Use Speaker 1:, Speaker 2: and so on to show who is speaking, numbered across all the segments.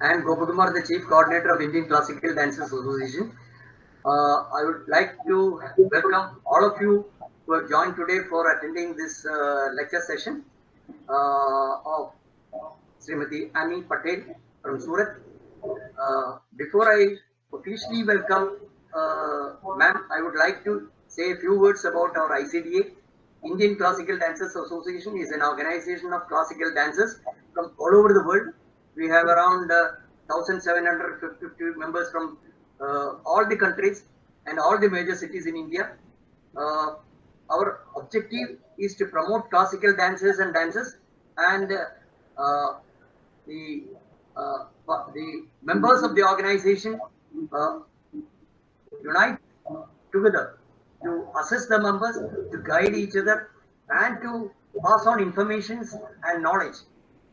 Speaker 1: I am Gopakumar, the Chief Coordinator of Indian Classical Dancers Association. I would like to welcome all of you who have joined today for attending this lecture session of Srimati Annie Patel from Surat. Before I officially welcome ma'am, I would like to say a few words about our ICDA. Indian Classical Dancers Association is an organization of classical dancers from all over the world. We have around 1,750 members from all the countries and all the major cities in India. Our objective is to promote classical dancers and dances, and the members of the organization unite together to assist the members, to guide each other, and to pass on informations and knowledge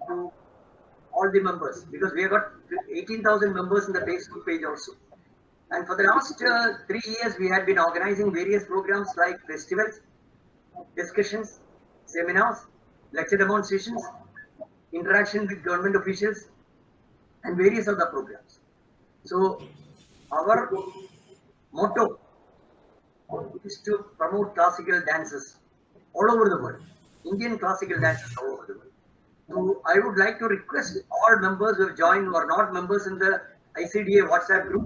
Speaker 1: to all the members, because we have got 18,000 members in the Facebook page also. And for the last 3 years, we had been organizing various programs like festivals, discussions, seminars, lecture demonstrations, interaction with government officials, and various other programs. So our motto is to promote classical dances all over the world, Indian classical dances all over the world. So I would like to request all members who have joined or not members in the ICDA WhatsApp group,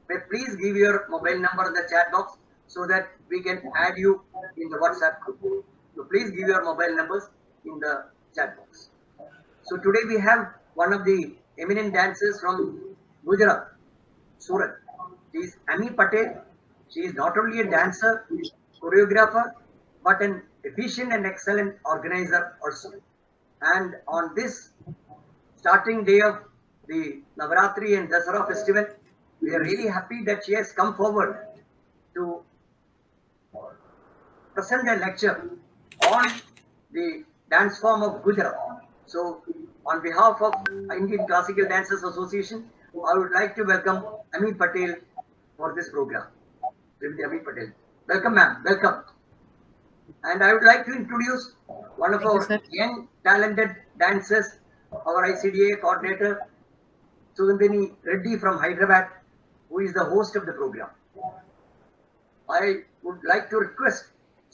Speaker 1: may please give your mobile number in the chat box so that we can add you in the WhatsApp group. So please give your mobile numbers in the chat box. So today we have one of the eminent dancers from Gujarat, Surat. She is Annie Patel. She is not only a dancer, choreographer, but an efficient and excellent organizer also. And on this starting day of the Navaratri and Dasara festival, we are really happy that she has come forward to present a lecture on the dance form of Gujarat. So, on behalf of Indian Classical Dancers Association, I would like to welcome Ami Patel for this program. Ami Patel. Welcome, ma'am. Welcome. And I would like to introduce one of our young, talented dancers, our ICDA coordinator, Sugandhini Reddy from Hyderabad, who is the host of the program. I would like to request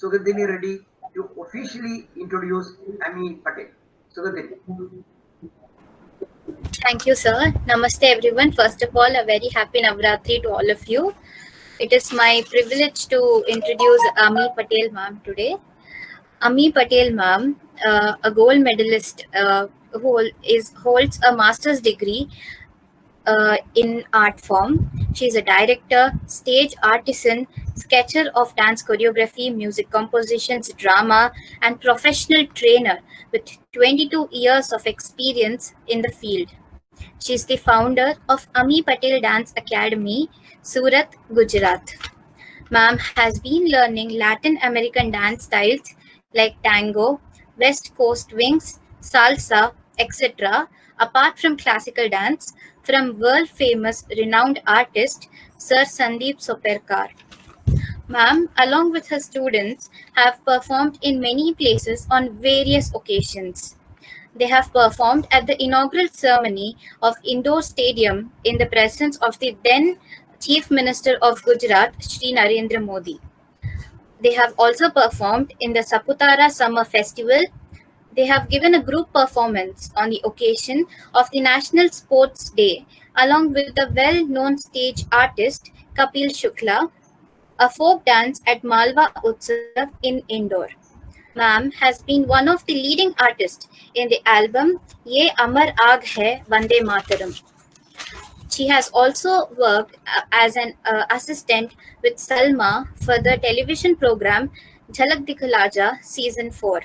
Speaker 1: Sugandhini Reddy to officially introduce Ami Patel. Sugandhini.
Speaker 2: Thank you, sir. Namaste, everyone. First of all, a very happy Navratri to all of you. It is my privilege to introduce Ami Patel ma'am today. Ami Patel ma'am, a gold medalist who holds a master's degree in art form. She is a director, stage artisan, sketcher of dance choreography, music compositions, drama, and professional trainer with 22 years of experience in the field. She is the founder of Ami Patel Dance Academy, Surat, Gujarat. Ma'am has been learning Latin American dance styles like tango, West Coast wings, salsa, etc., apart from classical dance, from world-famous renowned artist Sir Sandeep Soperkar. Ma'am, along with her students, have performed in many places on various occasions. They have performed at the inaugural ceremony of Indore Stadium in the presence of the then Chief Minister of Gujarat, Shri Narendra Modi. They have also performed in the Saputara Summer Festival. They have given a group performance on the occasion of the National Sports Day, along with the well-known stage artist Kapil Shukla, a folk dance at Malwa Utsav in Indore. Ma'am has been one of the leading artists in the album Ye Amar Aag Hai Vande Mataram. She has also worked as an assistant with Salma for the television program Jhalak Dikhla Ja Season 4.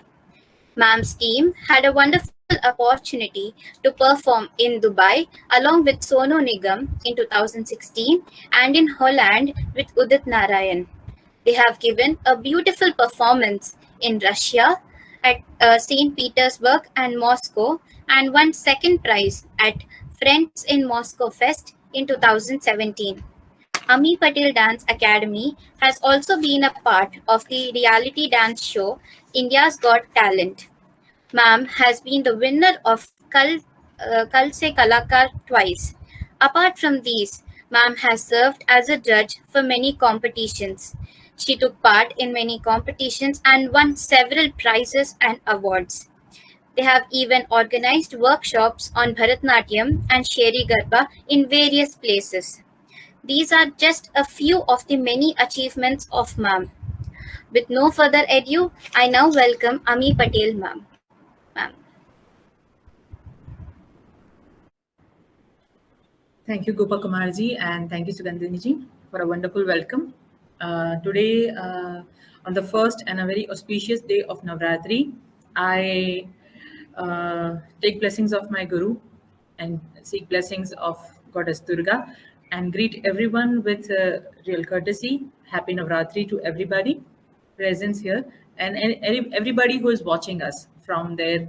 Speaker 2: Ma'am's team had a wonderful opportunity to perform in Dubai along with Sonu Nigam in 2016 and in Holland with Udit Narayan. They have given a beautiful performance in Russia at St. Petersburg and Moscow and won second prize at Friends in Moscow Fest in 2017. Ami Patel Dance Academy has also been a part of the reality dance show India's Got Talent. Ma'am has been the winner of Kal Se Kalakar twice. Apart from these, ma'am has served as a judge for many competitions. She took part in many competitions and won several prizes and awards. They have even organized workshops on Bharatnatyam and Sheri Garba in various places. These are just a few of the many achievements of ma'am. With no further ado, I now welcome Ami Patel ma'am. Ma'am.
Speaker 3: Thank you, Gopa Kumarji, and thank you, Sugandhini for a wonderful welcome. Today, on the first and a very auspicious day of Navratri, I take blessings of my Guru and seek blessings of Goddess Durga and greet everyone with real courtesy. Happy Navratri to everybody present here and everybody who is watching us from their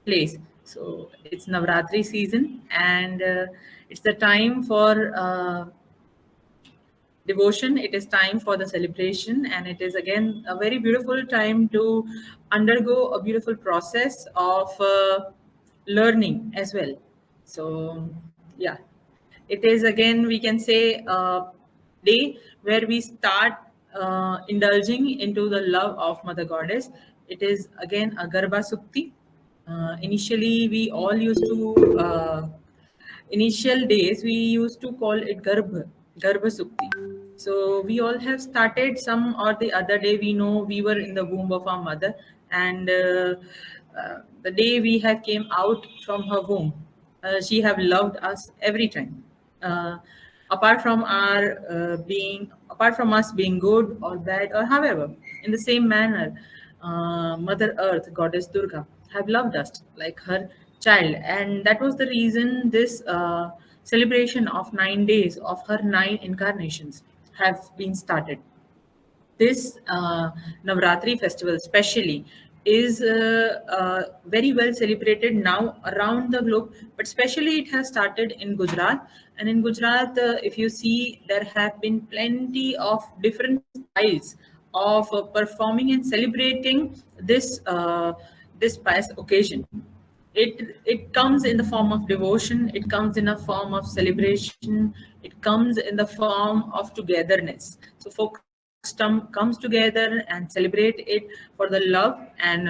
Speaker 3: place. So it's Navratri season and it's the time for devotion. It is time for the celebration, and it is again a very beautiful time to undergo a beautiful process of learning as well. So yeah, it is again, we can say, a day where we start indulging into the love of Mother Goddess. It is again a Garba Sukti. Initially we all used to initial days we used to call it Garbha Sukti. So we all have started some or the other day. We know we were in the womb of our mother, and the day we have came out from her womb, she have loved us every time. Apart from apart from us being good or bad or however, in the same manner, Mother Earth, Goddess Durga, have loved us like her child, and that was the reason this celebration of 9 days of her 9 incarnations have been started. This Navratri festival, especially, is very well celebrated now around the globe, but especially it has started in Gujarat. And in Gujarat, if you see, there have been plenty of different styles of performing and celebrating this pious occasion. It comes in the form of devotion, it comes in a form of celebration, it comes in the form of togetherness. So folks comes together and celebrate it for the love and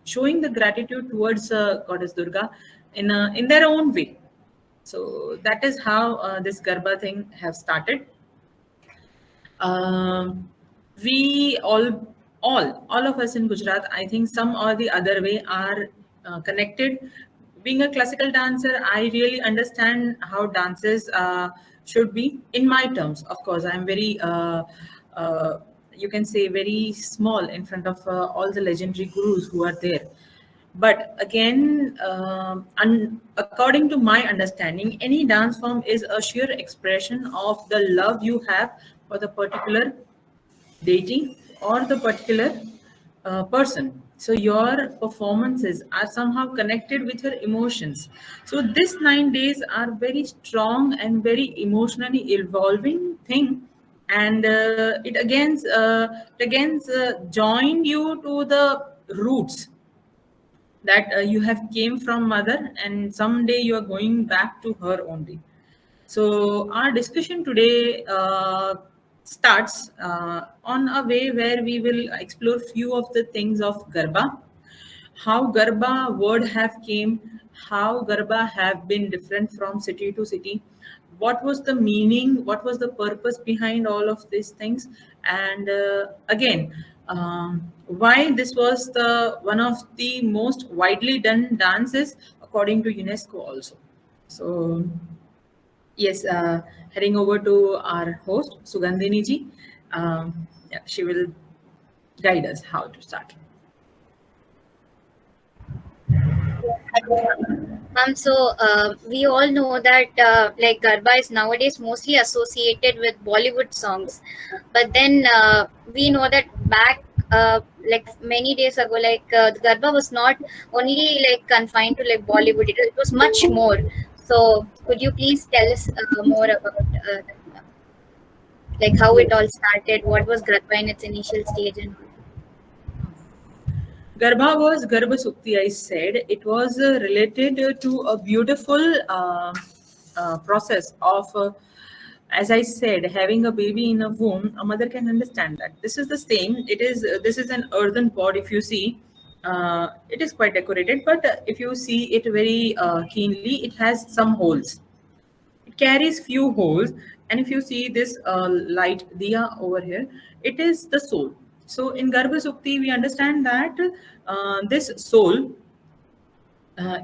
Speaker 3: showing the gratitude towards Goddess Durga in their own way. So that is how this Garba thing have started. We all of us in Gujarat, I think some or the other way, are connected. Being a classical dancer, I really understand how dances should be in my terms. Of course, I'm very you can say very small in front of all the legendary gurus who are there. But again, according to my understanding, any dance form is a sheer expression of the love you have for the particular deity or the particular person. So your performances are somehow connected with your emotions. So these 9 days are very strong and very emotionally evolving thing, and it again joined you to the roots that you have came from mother, and someday you are going back to her only. So our discussion today starts on a way where we will explore few of the things of Garba, how Garba word have came, how Garba have been different from city to city, what was the meaning, what was the purpose behind all of these things, and again, why this was the one of the most widely done dances according to UNESCO also. So yes, heading over to our host, Sugandhini ji. Yeah, she will guide us how to start.
Speaker 2: So we all know that like Garba is nowadays mostly associated with Bollywood songs, but then we know that back like many days ago, like the Garba was not only like confined to like Bollywood; it was much more. So could you please tell us more about like how it all started? What was Garba in its initial stage and all?
Speaker 3: Garbha was Garbha Sukti, I said. It was related to a beautiful process of as I said, having a baby in a womb, a mother can understand that this is the same. It is this is an earthen pot. If you see, it is quite decorated, but if you see it very keenly, it has some holes. It carries few holes, and if you see this light diya over here, it is the soul. So in Garbha Sukti, we understand that this soul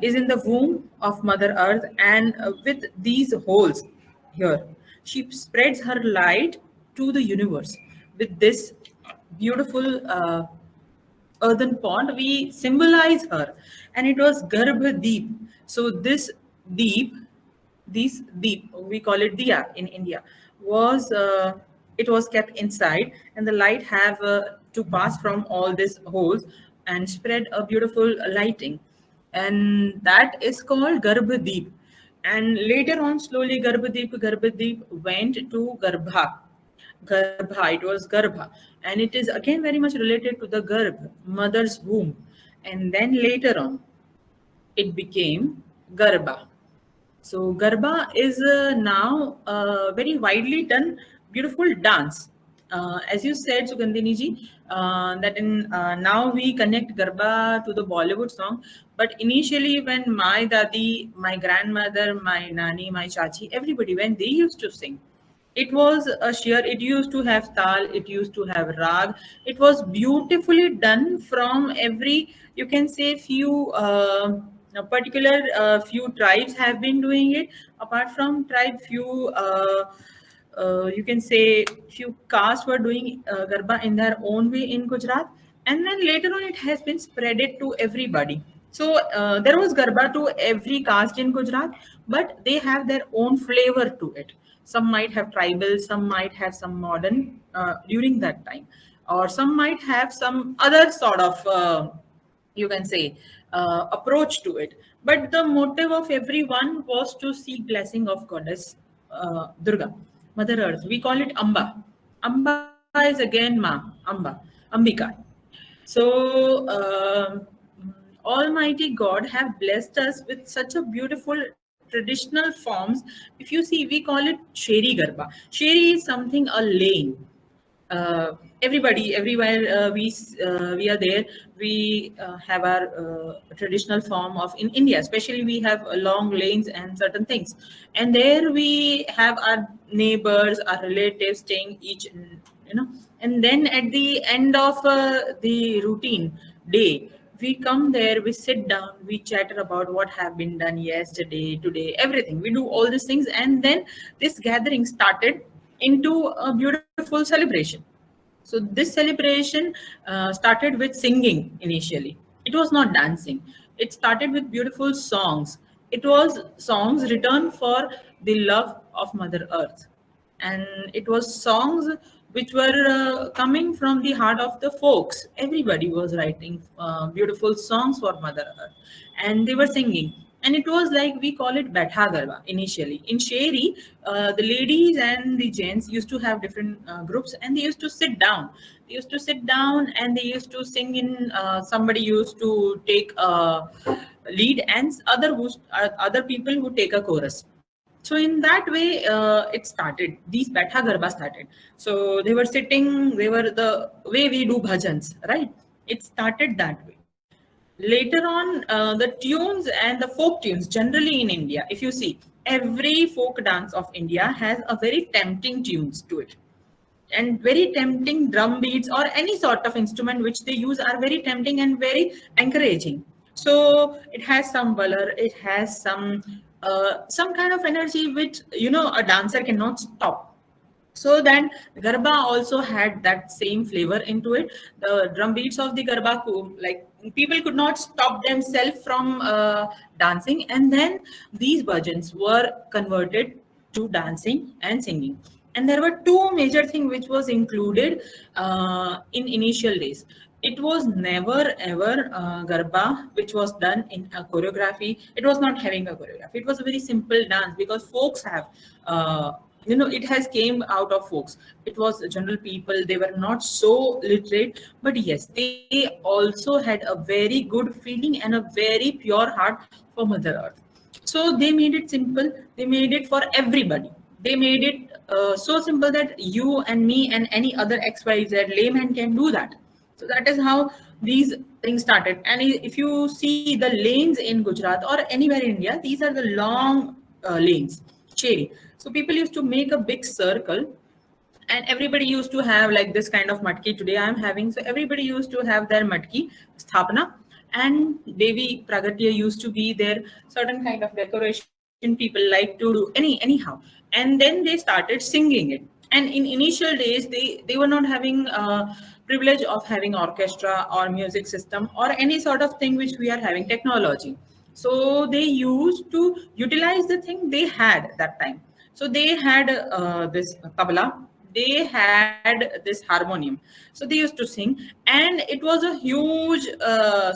Speaker 3: is in the womb of Mother Earth, and with these holes here, she spreads her light to the universe. With this beautiful earthen pot, we symbolize her, and it was Garbha Deep. So this deep, this deep, we call it diya in India, was it was kept inside, and the light have to pass from all these holes and spread a beautiful lighting, and that is called Garbhadeep. And later on, slowly Garbhadeep went to Garbha, it was Garbha, and it is again very much related to the Garbh, mother's womb. And then later on, it became Garba. So Garba is now very widely done, beautiful dance. As you said, Sugandhini ji, that in now we connect Garba to the Bollywood song. But initially, when my dadi, my grandmother, my nani, my chachi, everybody, when they used to sing, it was a sheer, it used to have tal, it used to have rag. It was beautifully done from every, you can say, few a particular few tribes have been doing it. Apart from tribe, few you can say few castes were doing Garba in their own way in Gujarat, and then later on it has been spreaded to everybody. So there was Garba to every caste in Gujarat, but they have their own flavor to it. Some might have tribal, some might have some modern during that time, or some might have some other sort of you can say approach to it. But the motive of everyone was to seek blessing of goddess Durga, Mother Earth. We call it Amba. Amba is again Ma, Amba, Ambika. So Almighty God have blessed us with such a beautiful traditional forms. If you see, we call it Sheri Garba. Sheri is something, a lane. Everybody, everywhere we are there, we have our traditional form of, in India especially, we have long lanes and certain things, and there we have our neighbors, our relatives staying each, and then at the end of the routine day, we come there, we sit down, we chatter about what have been done yesterday, today, everything. We do all these things, and then this gathering started into a beautiful celebration. So this celebration started with singing initially. It was not dancing. It started with beautiful songs. It was songs written for the love of Mother Earth. And it was songs which were coming from the heart of the folks. Everybody was writing beautiful songs for Mother Earth, and they were singing. And it was like, we call it Baitha Garba initially. In Sheri, the ladies and the gents used to have different groups, and they used to sit down. They used to sit down and they used to sing in, somebody used to take a lead, and other people would take a chorus. So in that way, it started. These Baitha Garba started. So they were sitting, they were the way we do bhajans, right? It started that way. Later on, the tunes and the folk tunes, generally in India, if you see, every folk dance of India has a very tempting tunes to it. And very tempting drum beats or any sort of instrument which they use are very tempting and very encouraging. So it has some valor, it has some kind of energy which, a dancer cannot stop. So then Garba also had that same flavor into it. The drum beats of the Garba, like, people could not stop themselves from dancing. And then these bhajans were converted to dancing and singing. And there were two major things which was included in initial days. It was never ever Garba which was done in a choreography. It was not having a choreography. It was a very simple dance, because folks have it has came out of folks. It was general people, they were not so literate, but yes, they also had a very good feeling and a very pure heart for Mother Earth. So they made it simple. They made it for everybody. They made it so simple that you and me and any other XYZ layman can do that. So that is how these things started. And if you see the lanes in Gujarat or anywhere in India, these are the long lanes, cherry. So people used to make a big circle, and everybody used to have like this kind of matki. Today I'm having, so everybody used to have their matki sthapana, and Devi Pragatya used to be there. Certain kind of decoration people like to do anyhow, and then they started singing it. And in initial days, they were not having privilege of having orchestra or music system or any sort of thing which we are having technology. So they used to utilize the thing they had that time. So they had this tabla, they had this harmonium. So they used to sing, and it was a huge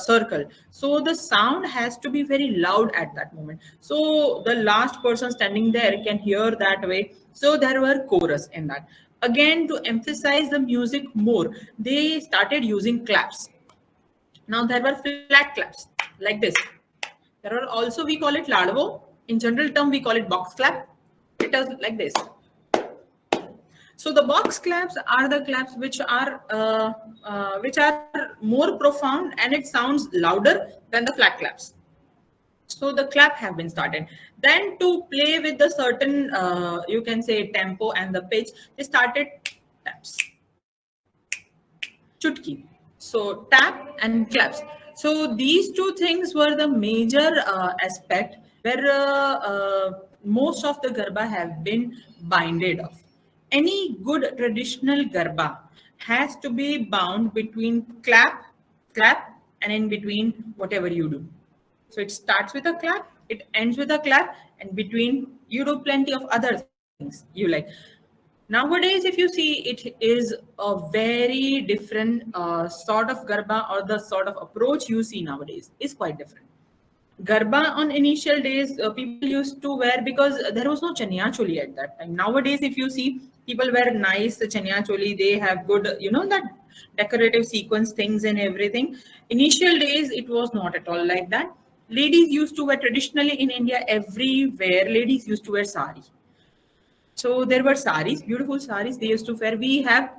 Speaker 3: circle. So the sound has to be very loud at that moment. So the last person standing there can hear that way. So there were chorus in that. Again, to emphasize the music more, they started using claps. Now there were flat claps like this. There are also, we call it ladvo. In general term, we call it box clap. It does like this. So the box claps are the claps which are more profound, and it sounds louder than the flat claps. So the clap have been started. Then to play with the certain, you can say tempo and the pitch, they started taps, chutki. So tap and claps. So these two things were the major aspect where most of the garba have been binded of. Any good traditional garba has to be bound between clap, and in between whatever you do. So it starts with a clap, it ends with a clap, and between you do plenty of other things you like. Nowadays, if you see, it is a very different sort of garba, or the sort of approach you see nowadays is quite different. Garba on initial days, people used to wear, because there was no chaniya choli at that time. Nowadays, if you see, people wear nice chaniya choli. They have good, that decorative sequence things and everything. Initial days, it was not at all like that. Ladies used to wear, traditionally in India, everywhere, ladies used to wear sari. So there were saris, beautiful saris they used to wear. We have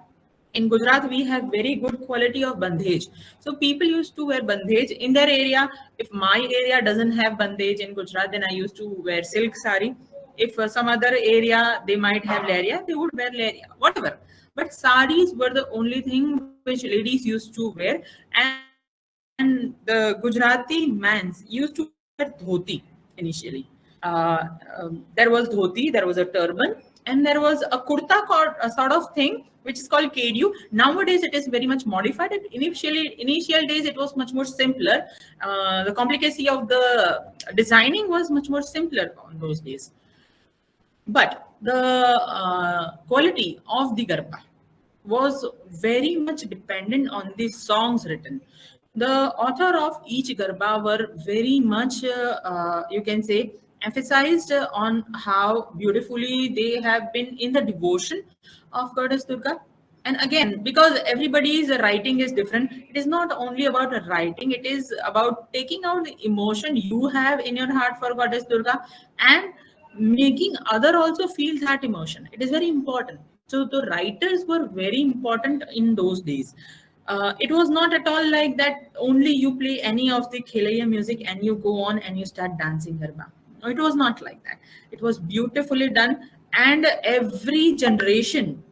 Speaker 3: in Gujarat, we have very good quality of bandhej. So people used to wear bandhej in their area. If my area doesn't have bandhej in Gujarat, then I used to wear silk sari. If some other area, they might have laria, they would wear laria, whatever. But saris were the only thing which ladies used to wear. And the Gujarati mans used to wear dhoti initially. There was dhoti, there was a turban, and there was a kurta sort of thing which is called kedu. Nowadays it is very much modified. Initial days it was much more simpler. The complicacy of the designing was much more simpler on those days. But the quality of the garba was very much dependent on the songs written. The author of each garba were very much, you can say, emphasized on how beautifully they have been in the devotion of Goddess Durga. And again, because everybody's writing is different, it is not only about writing, it is about taking out the emotion you have in your heart for Goddess Durga and making other also feel that emotion. It is very important. So the writers were very important in those days. It was not at all like that only you play any of the Khelaiya music and you go on and you start dancing garba. No, it was not like that. It was beautifully done, and every generation,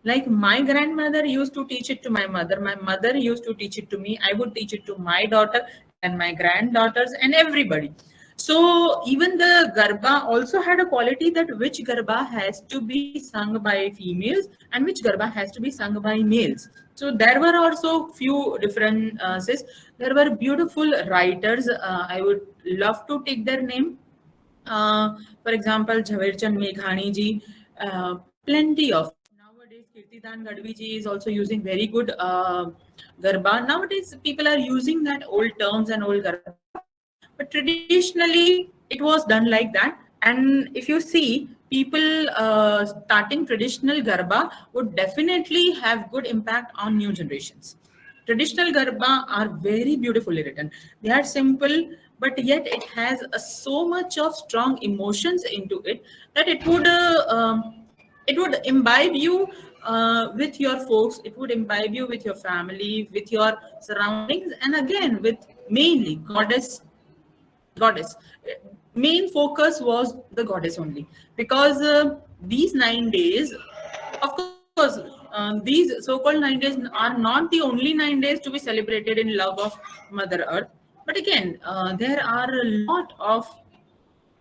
Speaker 3: like my grandmother used to teach it to my mother used to teach it to me, I would teach it to my daughter and my granddaughters and everybody. So even the garba also had a quality that which garba has to be sung by females and which garba has to be sung by males. So there were also few differences. There were beautiful writers. I would love to take their name. For example, Jhaverchand Meghani ji, plenty of. Nowadays, Kirtidan Gadvi ji is also using very good garba. Nowadays, people are using that old terms and old garba. But traditionally, it was done like that. And if you see, people starting traditional garba would definitely have good impact on new generations. Traditional garba are very beautifully written. They are simple, but yet it has so much of strong emotions into it that it would imbibe you with your folks, it would imbibe you with your family, with your surroundings, and again with mainly goddess. Main focus was the goddess only, because these 9 days, of course, these so-called 9 days are not the only 9 days to be celebrated in love of Mother Earth, but again, there are a lot of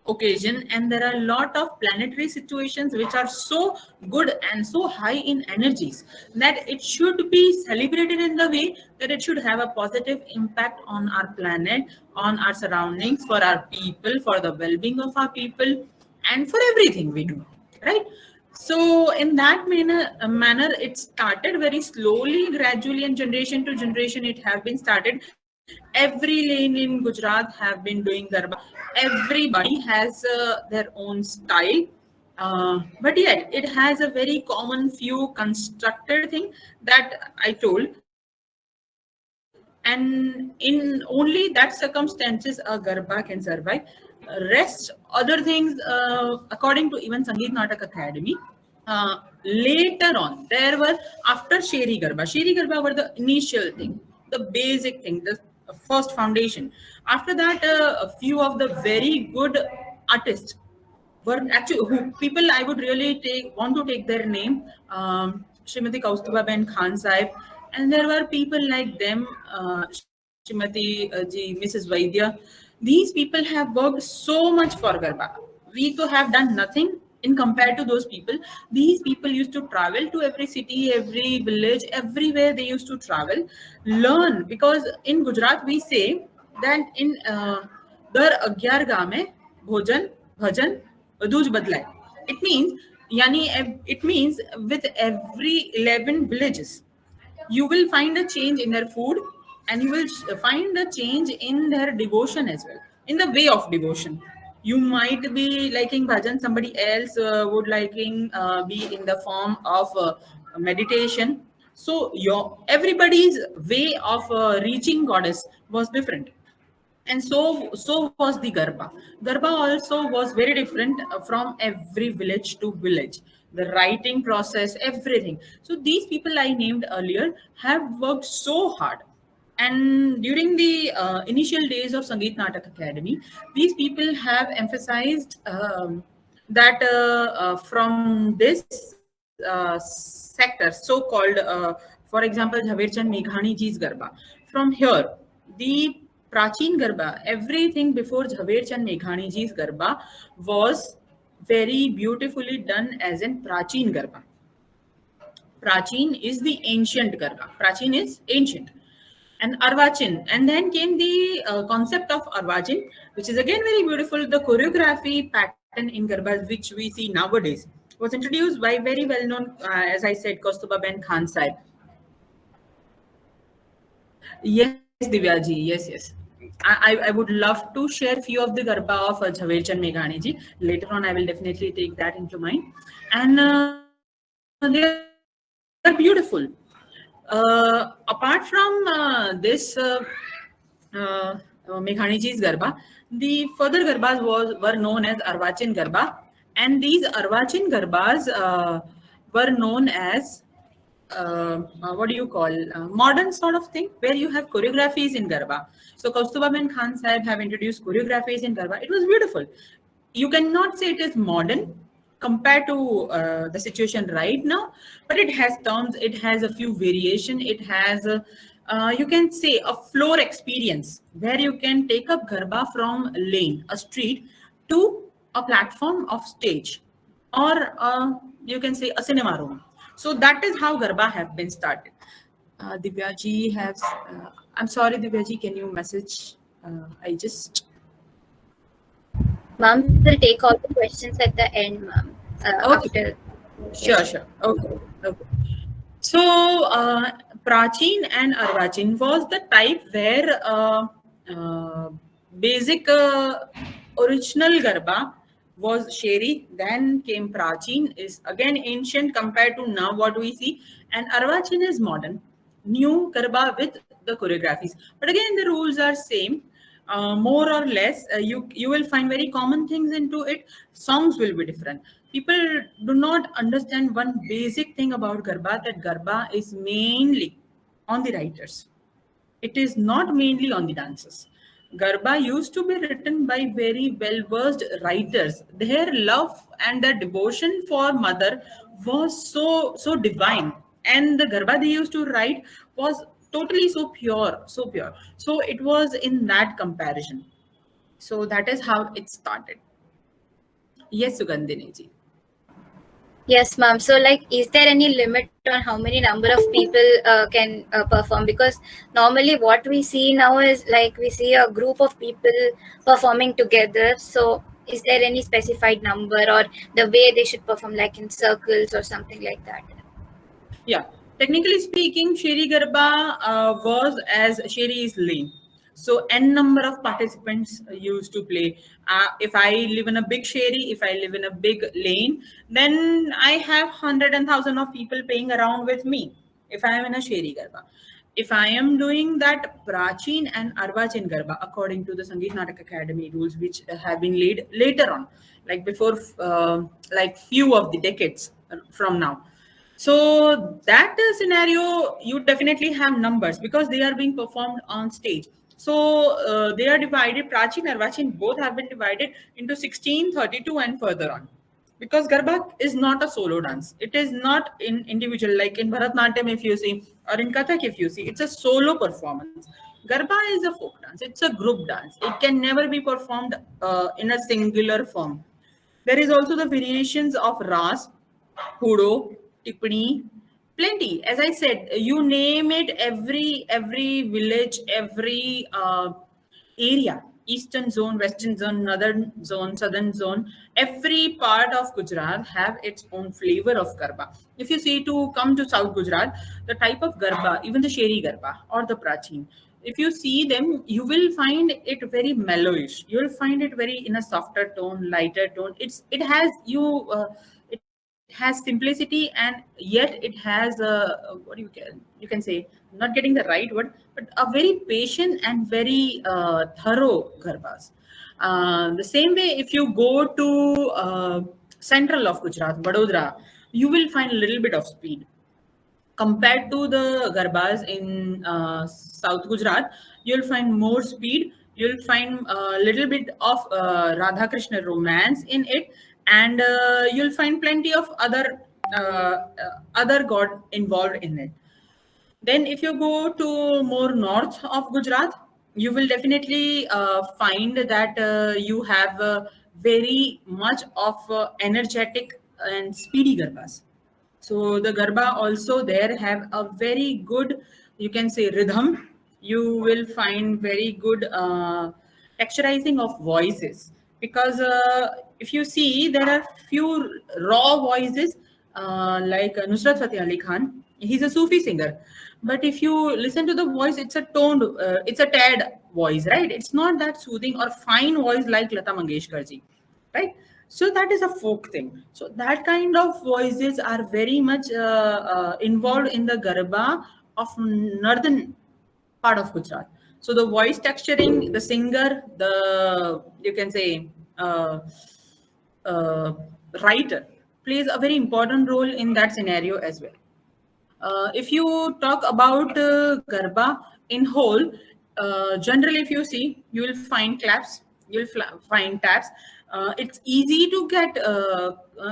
Speaker 3: occasion and there are a lot of planetary situations which are so good and so high in energies that it should be celebrated in the way that it should have a positive impact on our planet, on our surroundings, for our people, for the well-being of our people, and for everything we do, right? So in that manner it started very slowly, gradually, and generation to generation it have been started. Every lane in Gujarat have been doing Garba. Everybody has their own style. But yet it has a very common few constructed thing that I told. And in only that circumstances a Garba can survive. Rest, other things, according to even Sangeet Natak Academy, later on, there were, after Sheri Garba. Sheri Garba were the initial thing, the basic thing, the first foundation. After that, a few of the very good artists were actually who people I would really want to take their name, Srimati Kaustuba Ben Khan Sahib, and there were people like them, Srimati ji, Mrs. Vaidya. These people have worked so much for Garba. We to have done nothing in compared to those people. These people used to travel to every city, every village, everywhere they used to travel, learn, because in Gujarat we say that in Dar 11 गांव में भोजन भजन Dooj बदलाए. It means, it means with every 11 villages, you will find a change in their food, and you will find a change in their devotion as well, in the way of devotion. You might be liking bhajan, somebody else would liking be in the form of meditation. So your everybody's way of reaching goddess was different, and so was the Garba also was very different from every village to village. The writing process, everything. So these people I named earlier have worked so hard, and during the initial days of Sangeet Natak Academy, these people have emphasized that from this sector, so called, for example, Jhaverchand Meghani ji's Garba, from here, the Prachin Garba, everything before Jhaverchand Meghani ji's Garba was very beautifully done as in Prachin Garba. Prachin is the ancient Garba. Prachin is ancient. And Arvachin. And then came the concept of Arvachin, which is again very beautiful. The choreography pattern in Garbas, which we see nowadays, was introduced by very well-known, as I said, Kaustuba Ben Khan Sahib. Yes, Divyaji, yes. I would love to share few of the Garba of Jhaverchand Meghani ji. Later on, I will definitely take that into mind. And they are beautiful. Apart from this Meghani ji's Garba, the further Garbas were known as Arvachin Garba, and these Arvachin Garbas were known as what do you call, modern sort of thing, where you have choreographies in Garba. So Kaustuba Ben Khan Sahib have introduced choreographies in Garba. It was beautiful. You cannot say it is modern compared to the situation right now, but it has terms, it has a few variation, it has you can say a floor experience where you can take up Garba from a lane, a street, to a platform of stage, or you can say a cinema room. So that is how Garba have been started. Divyaji has, I'm sorry, Divyaji, can you message? I just...
Speaker 2: Ma'am, we'll take all the questions at the end, ma'am.
Speaker 3: Okay.
Speaker 2: After.
Speaker 3: Sure. Okay. So, Prachin and Arvachin was the type where basic original Garba was Sheri, then came Prachin, is again ancient compared to now what we see, and Arvachin is modern, new Garba with the choreographies. But again, the rules are same. more or less, you will find very common things into it. Songs will be different. People do not understand one basic thing about Garba, that Garba is mainly on the writers. It is not mainly on the dancers. Garba used to be written by very well versed writers. Their love and their devotion for mother was so divine, and the Garba they used to write was totally so pure, so pure. So it was in that comparison. So that is how it started. Yes, Sugandhini ji.
Speaker 2: Yes, ma'am. So, like, is there any limit on how many number of people can perform? Because normally, what we see now is like we see a group of people performing together. So, is there any specified number or the way they should perform, like in circles or something like that?
Speaker 3: Yeah, technically speaking, Sheri Garba was as Sheri is lane. So n number of participants used to play. If I live in a big Sheri, if I live in a big lane, then I have 100,000 of people playing around with me. If I am in a Sheri Garba, if I am doing that Prachin and Arvachin Garba according to the Sangeet Natak Academy rules, which have been laid later on, like before, like few of the decades from now. So that scenario, you definitely have numbers because they are being performed on stage. So they are divided, Prachin and Arvachin both have been divided into 16, 32 and further on. Because Garba is not a solo dance. It is not in individual, like in Bharatnatyam if you see, or in Kathak if you see, it's a solo performance. Garba is a folk dance. It's a group dance. It can never be performed in a singular form. There is also the variations of Ras, Hudo, Tipani, plenty. As I said, you name it, every village, every area, eastern zone, western zone, northern zone, southern zone, every part of Gujarat have its own flavor of Garba. If you see to come to South Gujarat, the type of Garba, even the Sheri Garba or the Prachin, if you see them, you will find it very mellowish. You will find it very in a softer tone, lighter tone. It has it has simplicity, and yet it has what you can say. I'm not getting the right word, but a very patient and very thorough garbas. The same way, if you go to central of Gujarat, Vadodara, you will find a little bit of speed compared to the garbas in South Gujarat. You'll find more speed. You'll find a little bit of Radha Krishna romance in it, and you'll find plenty of other god involved in it. Then, if you go to more north of Gujarat, you will definitely find that you have very much of energetic and speedy garbas. So the Garba also there have a very good, you can say, rhythm. You will find very good texturizing of voices, because if you see, there are few raw voices like Nusrat Fateh Ali Khan. He's a Sufi singer, but if you listen to the voice, it's a toned, it's a tad voice, right? It's not that soothing or fine voice like Lata Mangeshkar ji, right? So that is a folk thing. So that kind of voices are very much involved in the Garba of northern part of Gujarat. So the voice texturing, the singer, the you can say uh, writer plays a very important role in that scenario as well. If you talk about Garba in whole, generally, if you see, you will find claps, you will find taps. It's easy to get,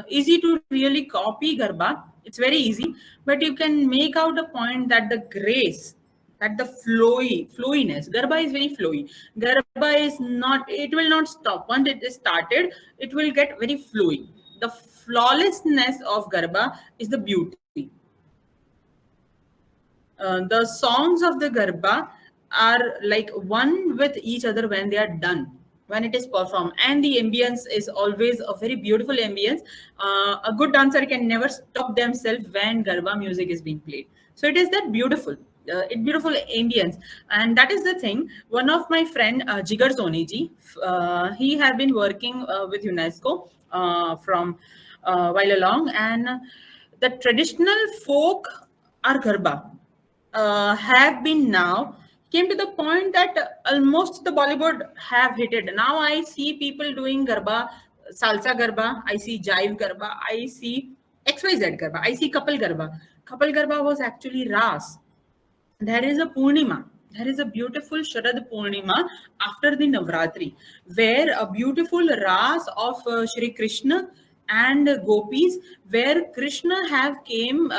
Speaker 3: easy to really copy Garba. It's very easy, but you can make out a point that the grace, that the flowiness. Garba is very flowy. Garba is not. It will not stop once it is started. It will get very flowy. The flawlessness of Garba is the beauty. The songs of the Garba are like one with each other when they are done, when it is performed. And the ambience is always a very beautiful ambience. A good dancer can never stop themselves when Garba music is being played. So it is that beautiful. Beautiful ambience, and that is the thing. One of my friend Jigar Soni ji, he had been working with UNESCO from while along, and the traditional folk are Garba have been now came to the point that almost the Bollywood have hit it. Now I see people doing Garba, Salsa Garba, I see Jive Garba, I see XYZ Garba, I see Couple Garba. Couple Garba was actually Ras. There is a Purnima. There is a beautiful Sharad Purnima after the Navratri, where a beautiful Ras of Shri Krishna and Gopis, where Krishna have came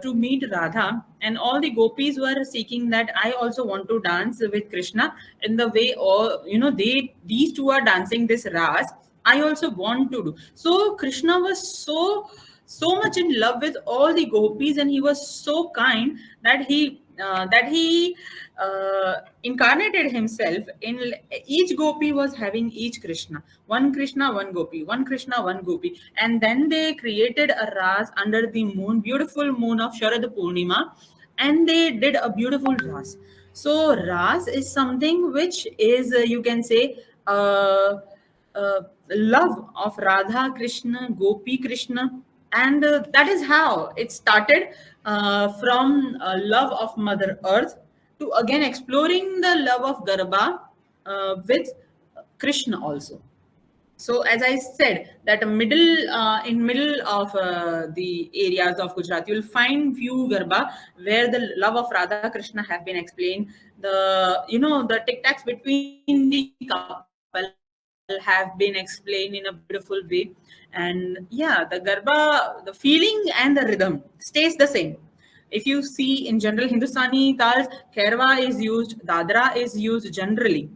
Speaker 3: to meet Radha, and all the Gopis were seeking that I also want to dance with Krishna in the way, or these two are dancing this Ras. I also want to do. So Krishna was so much in love with all the gopis, and he was so kind that he incarnated himself in each gopi was having each Krishna, one gopi, one Krishna, one gopi, and then they created a ras under the moon, beautiful moon of Sharad Purnima, and they did a beautiful ras. So ras is something which is you can say love of Radha Krishna, Gopi Krishna, and that is how it started from love of Mother Earth to again exploring the love of Garba with Krishna also. So as I said, that in middle of the areas of Gujarat, you will find few Garba where the love of Radha Krishna have been explained. The tic-tacs between the couple have been explained in a beautiful way. And yeah, the Garba, the feeling and the rhythm stays the same. If you see in general Hindustani tals, Kherwa is used, Dadra is used generally.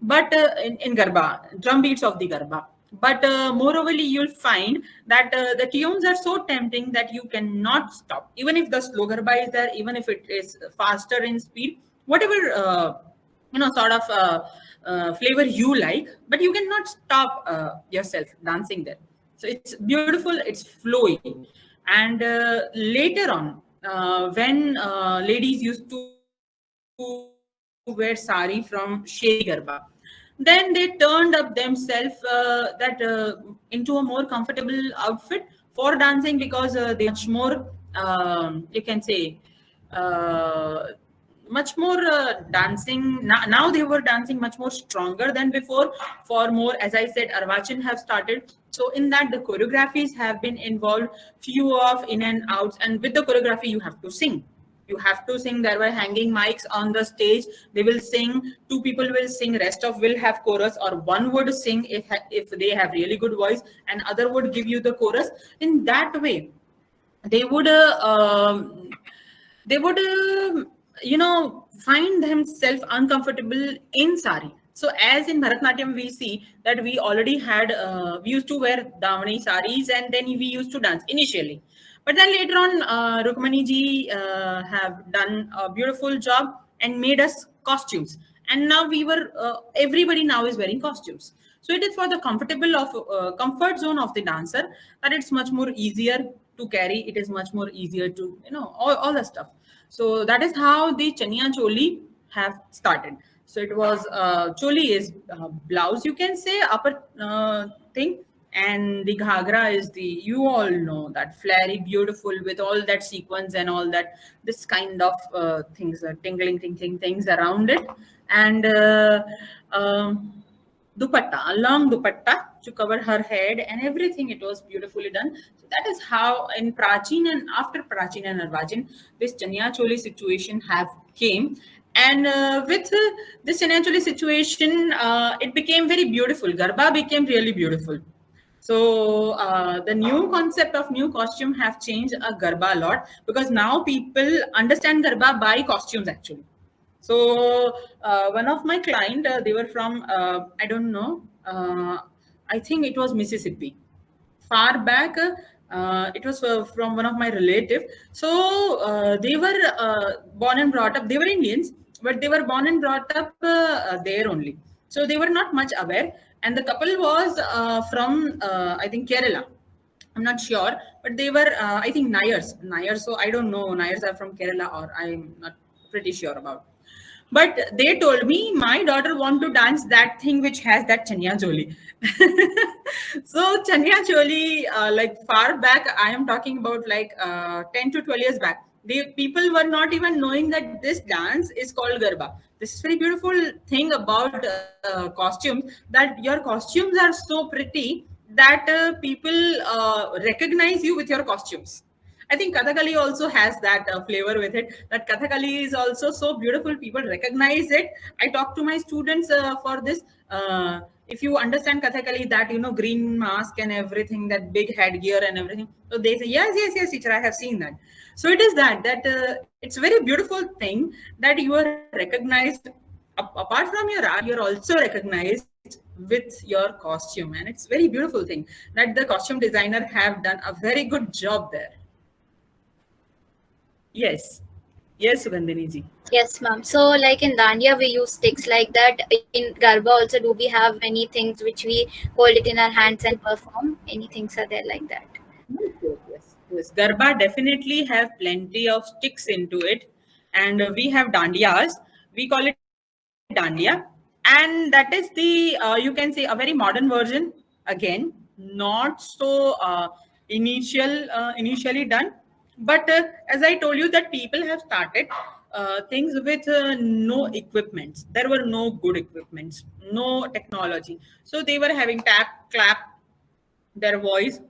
Speaker 3: But in Garba, drum beats of the Garba. But moreover, you'll find that the tunes are so tempting that you cannot stop. Even if the slow Garba is there, even if it is faster in speed, whatever sort of flavor you like, but you cannot stop yourself dancing there. So it's beautiful, it's flowy. And later on, when ladies used to wear sari from Sheri Garba, then they turned up themselves into a more comfortable outfit for dancing, because they much more you can say much more dancing. Now they were dancing much more stronger than before. For more, as I said, Arvachan have started. So in that, the choreographies have been involved, few of in and outs, and with the choreography you have to sing. You have to sing. There were hanging mics on the stage. They will sing. Two people will sing. Rest of will have chorus, or one would sing if they have really good voice, and other would give you the chorus. In that way, they would find themselves uncomfortable in sari. So as in Bharatnatyam, we see that we already had, we used to wear Davani saris, and then we used to dance initially. But then later on, Rukmani ji have done a beautiful job and made us costumes. And now everybody now is wearing costumes. So it is for the comfort zone of the dancer, that it's much more easier to carry. It is much more easier to, all the stuff. So that is how the Chaniya Choli have started. So it was, Choli is blouse, you can say, upper thing. And the ghagra is you all know, that flary, beautiful with all that sequence and all that, this kind of things, tingling things around it. And dupatta, a long dupatta to cover her head and everything. It was beautifully done. So that is how in Prachin and after Prachin and Arvachan, this Chaniya Choli situation have came. And with this Chaniya Choli situation, it became very beautiful. Garba became really beautiful. So the new concept of new costume have changed Garba a lot, because now people understand Garba by costumes actually. So one of my client, they were from, I don't know, I think it was Mississippi. Far back, it was from one of my relative. So they were born and brought up, they were Indians, but they were born and brought up there only. So they were not much aware. And the couple was from, I think, Kerala. I'm not sure, but they were, I think, Nayars. So I don't know, Nayars are from Kerala, or I'm not pretty sure about. But they told me, my daughter want to dance that thing which has that Chaniya Choli. So Chaniya Choli, like far back, I am talking about like 10 to 12 years back. The people were not even knowing that this dance is called Garba. This is very beautiful thing about costumes, that your costumes are so pretty that people recognize you with your costumes. I think Kathakali also has that flavor with it. That Kathakali is also so beautiful. People recognize it. I talk to my students for this. If you understand Kathakali, that green mask and everything, that big headgear and everything, so they say yes, yes, yes, teacher, I have seen that. So it is that it's a very beautiful thing that you are recognized. Apart from your art, you're also recognized with your costume, and it's very beautiful thing that the costume designer have done a very good job there. Yes. Yes, Sugandhini ji.
Speaker 2: Yes, ma'am. So, like in Dandiya, we use sticks like that. In Garba, also, do we have many things which we hold it in our hands and perform? Any things are there like that?
Speaker 3: Yes, yes, yes. Yes. Garba definitely have plenty of sticks into it. And we have dandiyas. We call it dandiya. And that is the, you can say, a very modern version. Again, not so initially done. But as I told you, that people have started things with no equipments. There were no good equipments, no technology. So they were having tap, clap, their voice,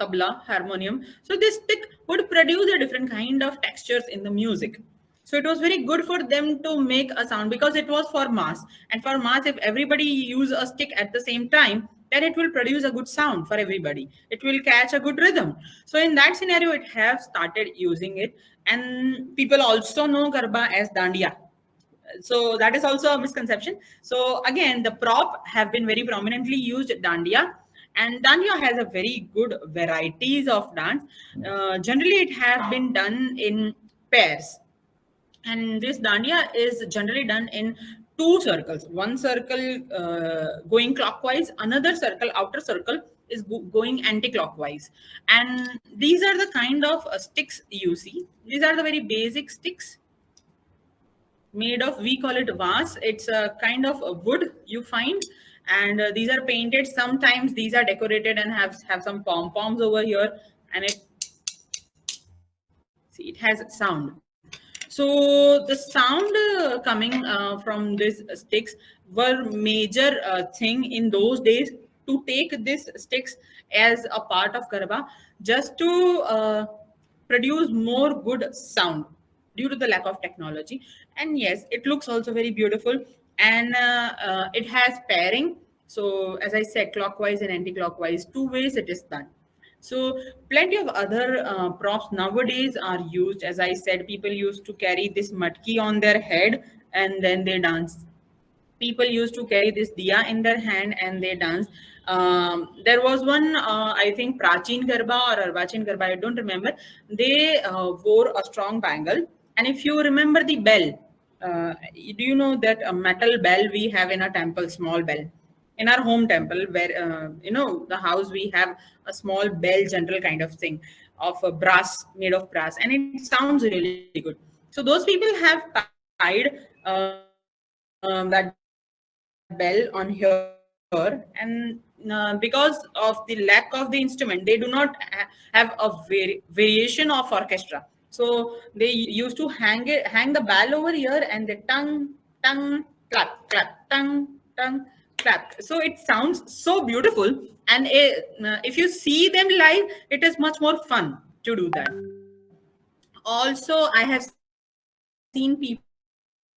Speaker 3: tabla, harmonium. So this stick would produce a different kind of textures in the music. So it was very good for them to make a sound because it was for mass. And for mass, if everybody use a stick at the same time, then it will produce a good sound for everybody. It will catch a good rhythm. So in that scenario, it have started using it. And people also know Garba as Dandiya. So that is also a misconception. So again, the prop have been very prominently used dandiya, and dandiya has a very good varieties of dance. Generally it have been done in pairs, and this dandiya is generally done in two circles. One circle going clockwise, another circle, outer circle, is going anti-clockwise. And these are the kind of sticks you see. These are the very basic sticks made of, we call it vase. It's a kind of a wood you find, and these are painted. Sometimes these are decorated and have some pom poms over here, and it, see, it has sound. So the sound coming from these sticks were major thing in those days, to take these sticks as a part of Garba, just to produce more good sound due to the lack of technology. And yes, it looks also very beautiful, and it has pairing. So as I said, clockwise and anti-clockwise, two ways it is done. So plenty of other props nowadays are used. As I said, people used to carry this matki on their head and then they dance. People used to carry this diya in their hand and they dance. There was one, I think, Prachin Garba or Arvachin Garba, I don't remember. They wore a strong bangle. And if you remember the bell, do you know that a metal bell we have in a temple, small bell? In our home temple, where the house, we have a small bell general kind of thing of a brass, made of brass, and it sounds really good. So those people have tied that bell on here, and because of the lack of the instrument, they do not have a variation of orchestra. So they used to hang the bell over here, and they tung tung clap clap tung tung clap. So it sounds so beautiful, and if you see them live, it is much more fun to do that. Also, I have seen people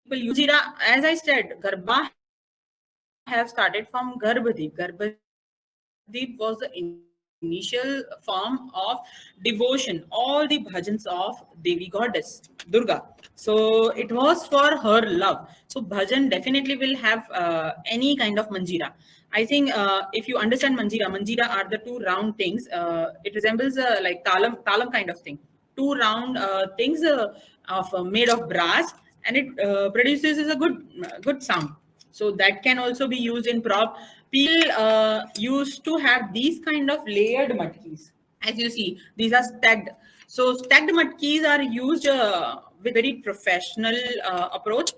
Speaker 3: use manjira. As I said, Garba have started from Garbhadeep. Garbhadeep was the initial form of devotion. All the bhajans of Devi goddess Durga. So it was for her love. So bhajan definitely will have any kind of manjira. I think if you understand manjira, manjira are the two round things. It resembles like talam kind of thing. Two round things made of brass, and it produces a good sound. So that can also be used in prop. People used to have these kind of layered matkis. As you see, these are stacked. So stacked matkis are used with very professional approach,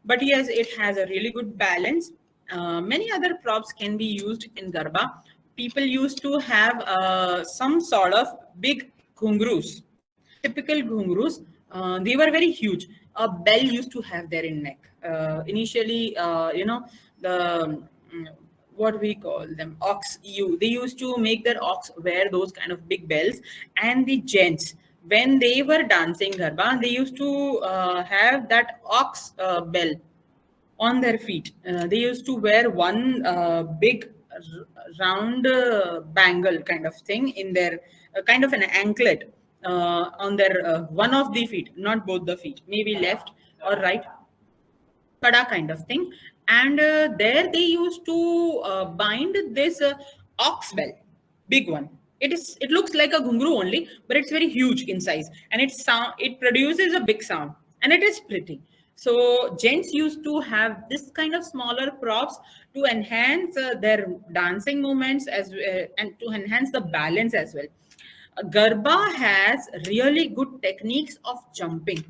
Speaker 3: but yes, it has a really good balance. Many other props can be used in Garba. People used to have some sort of big ghungroos, typical ghungroos. They were very huge. A bell used to have their in neck. Initially, the what we call them, ox. They used to make their ox wear those kind of big bells, and the gents, when they were dancing garba, they used to have that ox bell on their feet. They used to wear one big round bangle kind of thing in their kind of an anklet on their one of the feet, not both the feet, maybe left or right, kada kind of thing. And there they used to bind this ox bell, big one. It looks like a ghungru only, but it's very huge in size, and it produces a big sound, and it is pretty. So gents used to have this kind of smaller props to enhance their dancing movements and to enhance the balance as well. Garba has really good techniques of jumping,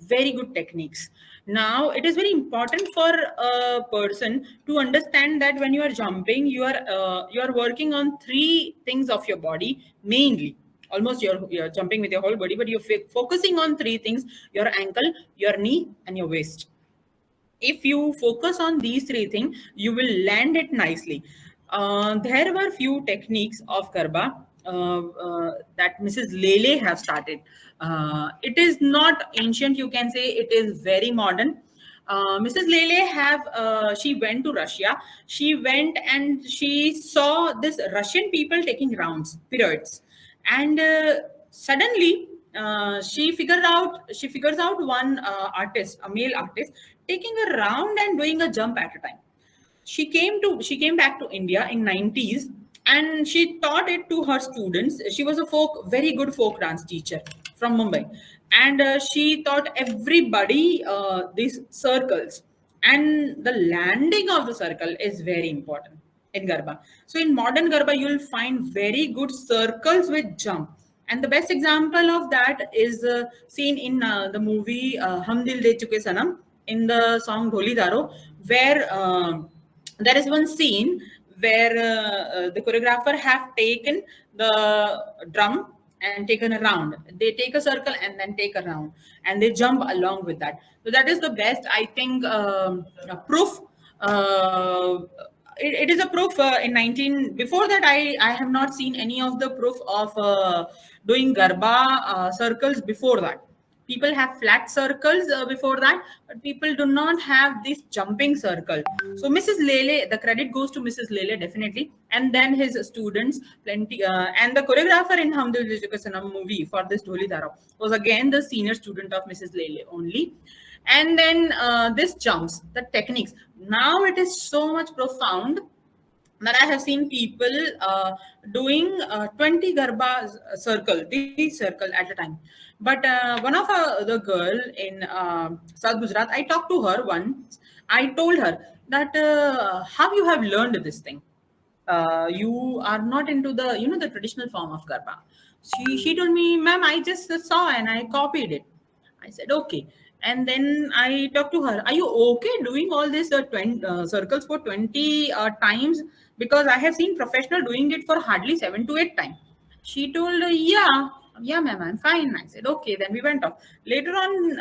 Speaker 3: very good techniques. Now it is very important for a person to understand that when you are jumping, you are working on three things of your body mainly. Almost you're jumping with your whole body, but you're focusing on three things: your ankle, your knee, and your waist. If you focus on these three things, you will land it nicely. There were few techniques of garba that Mrs. Lele have started. It is not ancient, you can say. It is very modern. Mrs. Lele she went to Russia. She went and she saw this Russian people taking rounds, periods, and suddenly she figures out one artist, a male artist, taking a round and doing a jump at a time. She came back to India in 90s, and she taught it to her students. She was a very good folk dance teacher from Mumbai, and she taught everybody these circles, and the landing of the circle is very important in garba. So in modern garba, you'll find very good circles with jump. And the best example of that is seen in the movie Hum Dil De Chuke Sanam, in the song Dholi Daro, where there is one scene where the choreographer have taken the drum and taken a round. They take a circle and then take a round, and they jump along with that. So that is the best, I think, proof. It is a proof in 19. Before that, I have not seen any of the proof of doing garba circles before that. People have flat circles before that, but people do not have this jumping circle. So Mrs. Lele, the credit goes to Mrs. Lele definitely, and then his students plenty, and the choreographer in Hum Dil De Chuke Sanam movie for this Dholi Daro was again the senior student of Mrs. Lele only. And then this jumps, the techniques. Now it is so much profound that I have seen people doing 20 garba these circle at a time. But one of the girl in South Gujarat, I talked to her once. I told her that how you have learned this thing. You are not into the the traditional form of garba. She told me, ma'am, I just saw and I copied it. I said, okay. And then I talked to her, are you okay doing all this 20 circles for 20 times? Because I have seen professional doing it for hardly 7 to 8 times. She told, yeah, ma'am, I'm fine. I said, okay. Then we went off. Later on,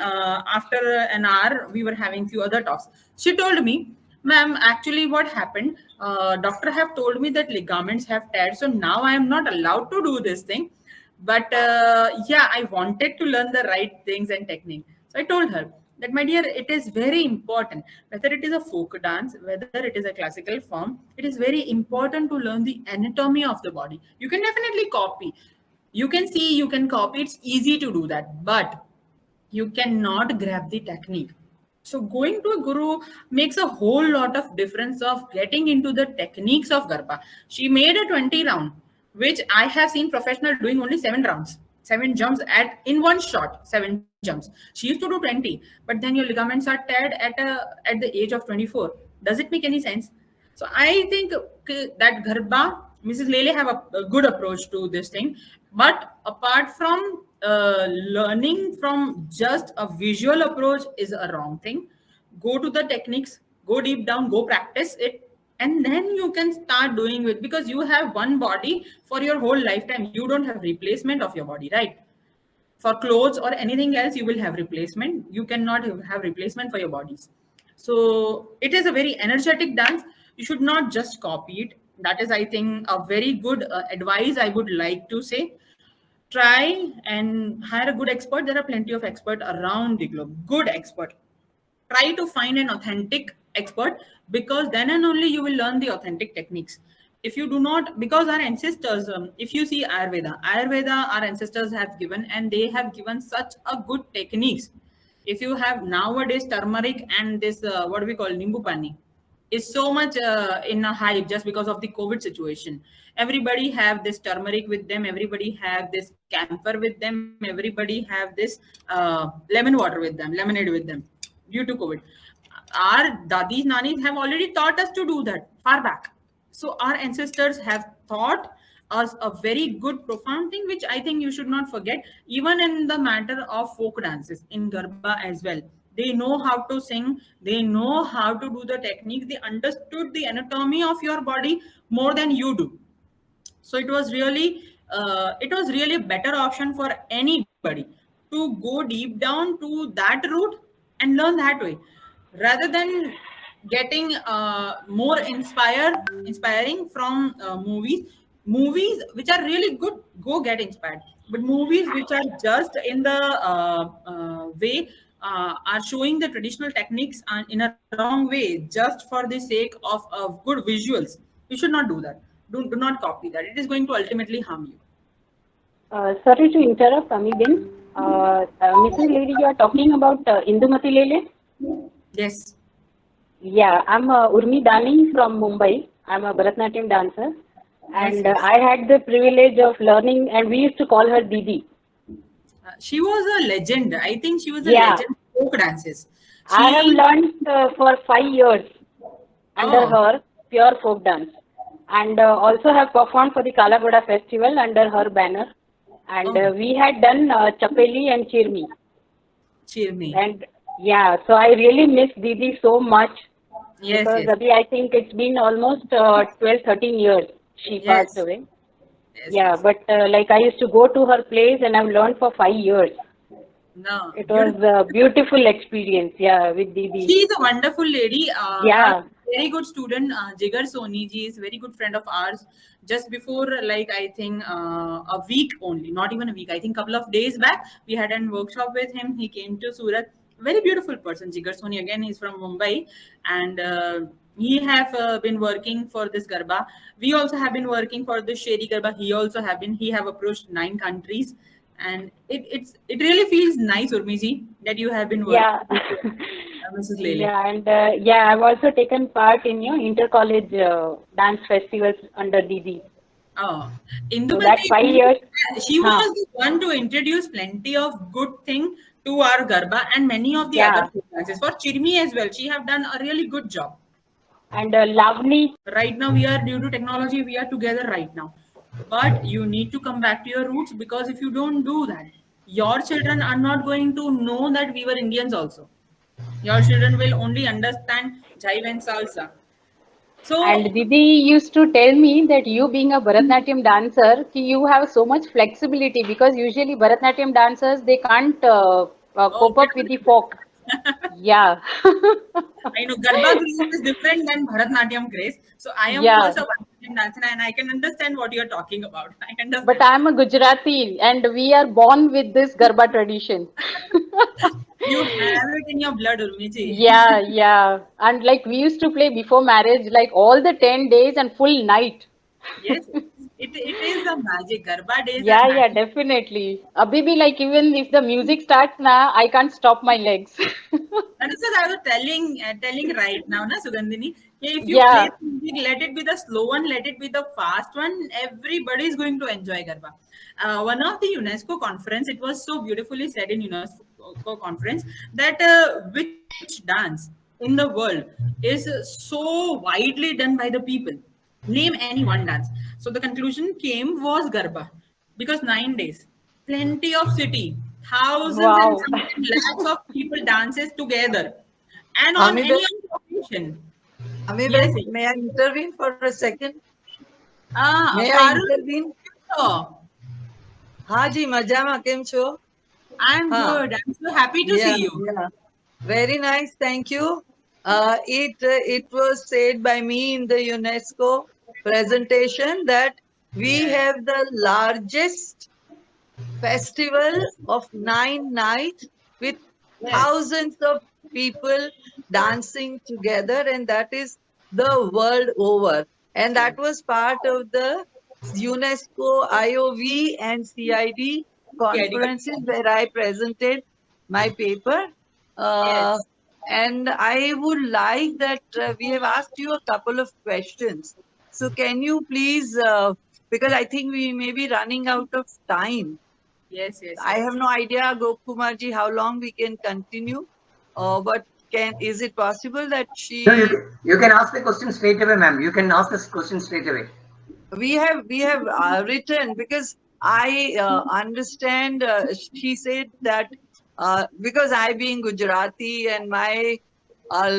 Speaker 3: after an hour, we were having few other talks. She told me, ma'am, actually what happened, doctor have told me that ligaments have teared. So now I am not allowed to do this thing. But yeah, I wanted to learn the right things and technique. So I told her that, my dear, it is very important, whether it is a folk dance, whether it is a classical form, it is very important to learn the anatomy of the body. You can definitely copy. You can see, you can copy. It's easy to do that, but you cannot grab the technique. So going to a guru makes a whole lot of difference of getting into the techniques of garba. She made a 20 round, which I have seen professional doing only 7 rounds, 7 jumps in one shot, 7 jumps. She used to do 20, but then your ligaments are teared at the age of 24. Does it make any sense? So I think that garba, Mrs. Lele have a good approach to this thing. But apart from learning from just a visual approach is a wrong thing. Go to the techniques, go deep down, go practice it, and then you can start doing it, because you have one body for your whole lifetime. You don't have replacement of your body, right? For clothes or anything else, you will have replacement. You cannot have replacement for your bodies. So it is a very energetic dance. You should not just copy it. That is, I think, a very good advice I would like to say. Try and hire a good expert. There are plenty of experts around the globe, good expert. Try to find an authentic expert, because then and only you will learn the authentic techniques. If you do not, because our ancestors, if you see Ayurveda, our ancestors have given, and they have given such a good techniques. If you have nowadays turmeric and this what we call nimbu pani is so much in a hype just because of the COVID situation. Everybody have this turmeric with them. Everybody have this camphor with them. Everybody have this lemon water with them, lemonade with them, due to COVID. Our dadis, nanis have already taught us to do that far back. So our ancestors have taught us a very good, profound thing, which I think you should not forget. Even in the matter of folk dances, in Garba as well, they know how to sing, they know how to do the techniques, they understood the anatomy of your body more than you do. So it was really a better option for anybody to go deep down to that route and learn that way, rather than getting more inspiring from movies which are really good. Go get inspired, but movies which are just in the way are showing the traditional techniques in a wrong way, just for the sake of good visuals, you should not do that. Do not copy that. It is going to ultimately harm you.
Speaker 4: Sorry to interrupt, Amibin. Mrs. Lady, you are talking about Indumati Lele?
Speaker 3: Yes.
Speaker 4: Yeah, I'm Urmi Dani from Mumbai. I'm a Bharatanatyam dancer. And
Speaker 3: Yes.
Speaker 4: I had the privilege of learning, and we used to call her Didi.
Speaker 3: She was a legend. I think she was a
Speaker 4: Yeah.
Speaker 3: legend of folk dances.
Speaker 4: I have
Speaker 3: She,
Speaker 4: learned for 5 years under
Speaker 3: oh,
Speaker 4: her pure folk dance, and also have performed for the Kalagoda festival under her banner. And
Speaker 3: oh,
Speaker 4: we had done Chapeli and Chirmi.
Speaker 3: cheer me.
Speaker 4: And yeah, so I really miss Didi so much,
Speaker 3: Yes,
Speaker 4: because
Speaker 3: yes,
Speaker 4: Abhi, I think it's been almost 12, 13 years she passed
Speaker 3: yes,
Speaker 4: away.
Speaker 3: yes,
Speaker 4: Yeah,
Speaker 3: yes.
Speaker 4: but like I used to go to her place and I've learned for 5 years.
Speaker 3: No,
Speaker 4: It was
Speaker 3: beautiful.
Speaker 4: a beautiful experience, yeah, with
Speaker 3: She
Speaker 4: Didi.
Speaker 3: is a wonderful lady. Her
Speaker 4: Yeah,
Speaker 3: very good student, Jigar Soni ji, is very good friend of ours. Just before, like I think a week only, not even a week. I think couple of days back, we had a workshop with him. He came to Surat. Very beautiful person, Jigar Soni. Again, he's from Mumbai, and he have been working for this Garba. We also have been working for the Sheri Garba. He also have been. He have approached 9 countries, and it really feels nice, Urmiji, that you have been working
Speaker 4: yeah.
Speaker 3: with Mrs. Lele.
Speaker 4: Yeah, and yeah, I've also taken part in inter-college dance festivals under Didi.
Speaker 3: Oh,
Speaker 4: So that
Speaker 3: Indumati,
Speaker 4: 5 years,
Speaker 3: she
Speaker 4: huh?
Speaker 3: was the one to introduce plenty of good thing to our Garba and many of the other
Speaker 4: Yeah,
Speaker 3: folk dances. For Chirmi as well, she have done a really good job.
Speaker 4: and Lavani,
Speaker 3: Right now, we are, due to technology, we are together right now. But you need to come back to your roots, because if you don't do that, your children are not going to know that we were Indians also. Your children will only understand jive and salsa.
Speaker 4: and
Speaker 3: So,
Speaker 4: Didi used to tell me that you being a Bharatanatyam dancer, ki you have so much flexibility, because usually Bharatanatyam dancers they can't
Speaker 3: oh,
Speaker 4: cope up with the folk. Yeah,
Speaker 3: I know Garba grace is different than Bharatnatyam grace. So I am
Speaker 4: yeah.
Speaker 3: also a Bharatanatyam dancer, and I can understand what you're talking about. I
Speaker 4: But
Speaker 3: understand.
Speaker 4: I'm a Gujarati, and we are born with this Garba tradition.
Speaker 3: You have it in your blood, Urmiji.
Speaker 4: Yeah, yeah. And like we used to play before marriage, like all the 10 days and full night.
Speaker 3: Yes, it is a magic. Garba days are
Speaker 4: Yeah, yeah,
Speaker 3: magic.
Speaker 4: definitely. Abhi bhi, like even if the music starts now, I can't stop my legs.
Speaker 3: That is what I was telling right now, na Sugandhini. If you play
Speaker 4: Yeah,
Speaker 3: music, let it be the slow one, let it be the fast one. Everybody is going to enjoy Garba. One of the UNESCO conference, it was so beautifully said in UNESCO conference that which dance in the world is so widely done by the people. Name any one dance. So the conclusion came was Garba, because 9 days, plenty of city, thousands and
Speaker 4: wow.
Speaker 3: thousands, lakhs of people dances together, and on
Speaker 5: Amiben,
Speaker 3: any occasion. Yes,
Speaker 5: Amiben, may I intervene for a second?
Speaker 3: ah,
Speaker 5: May I
Speaker 3: Parul,
Speaker 5: intervene?
Speaker 3: oh,
Speaker 5: હા જી મજામાં કેમ છો?
Speaker 3: I'm
Speaker 5: Huh.
Speaker 3: good. I'm so happy to see you.
Speaker 5: Yeah. Very nice. Thank you. It was said by me in the UNESCO presentation that we
Speaker 3: Yes.
Speaker 5: have the largest festival of 9 nights with
Speaker 3: Yes.
Speaker 5: thousands of people dancing together, and that is the world over. And that was part of the UNESCO IOV and CID
Speaker 3: CID.
Speaker 5: conferences where I presented my paper. Uh,
Speaker 3: Yes.
Speaker 5: and I would like that we have asked you a couple of questions. So, can you please, because I think we may be running out of time.
Speaker 3: Yes. Yes.
Speaker 5: I have
Speaker 3: Yes.
Speaker 5: no idea, Gokumarji, how long we can continue. But is it possible that
Speaker 1: No,
Speaker 5: she
Speaker 1: you can ask the question straight away, ma'am. You can ask this question straight away.
Speaker 5: we have written, because I understand she said that because I being Gujarati and my a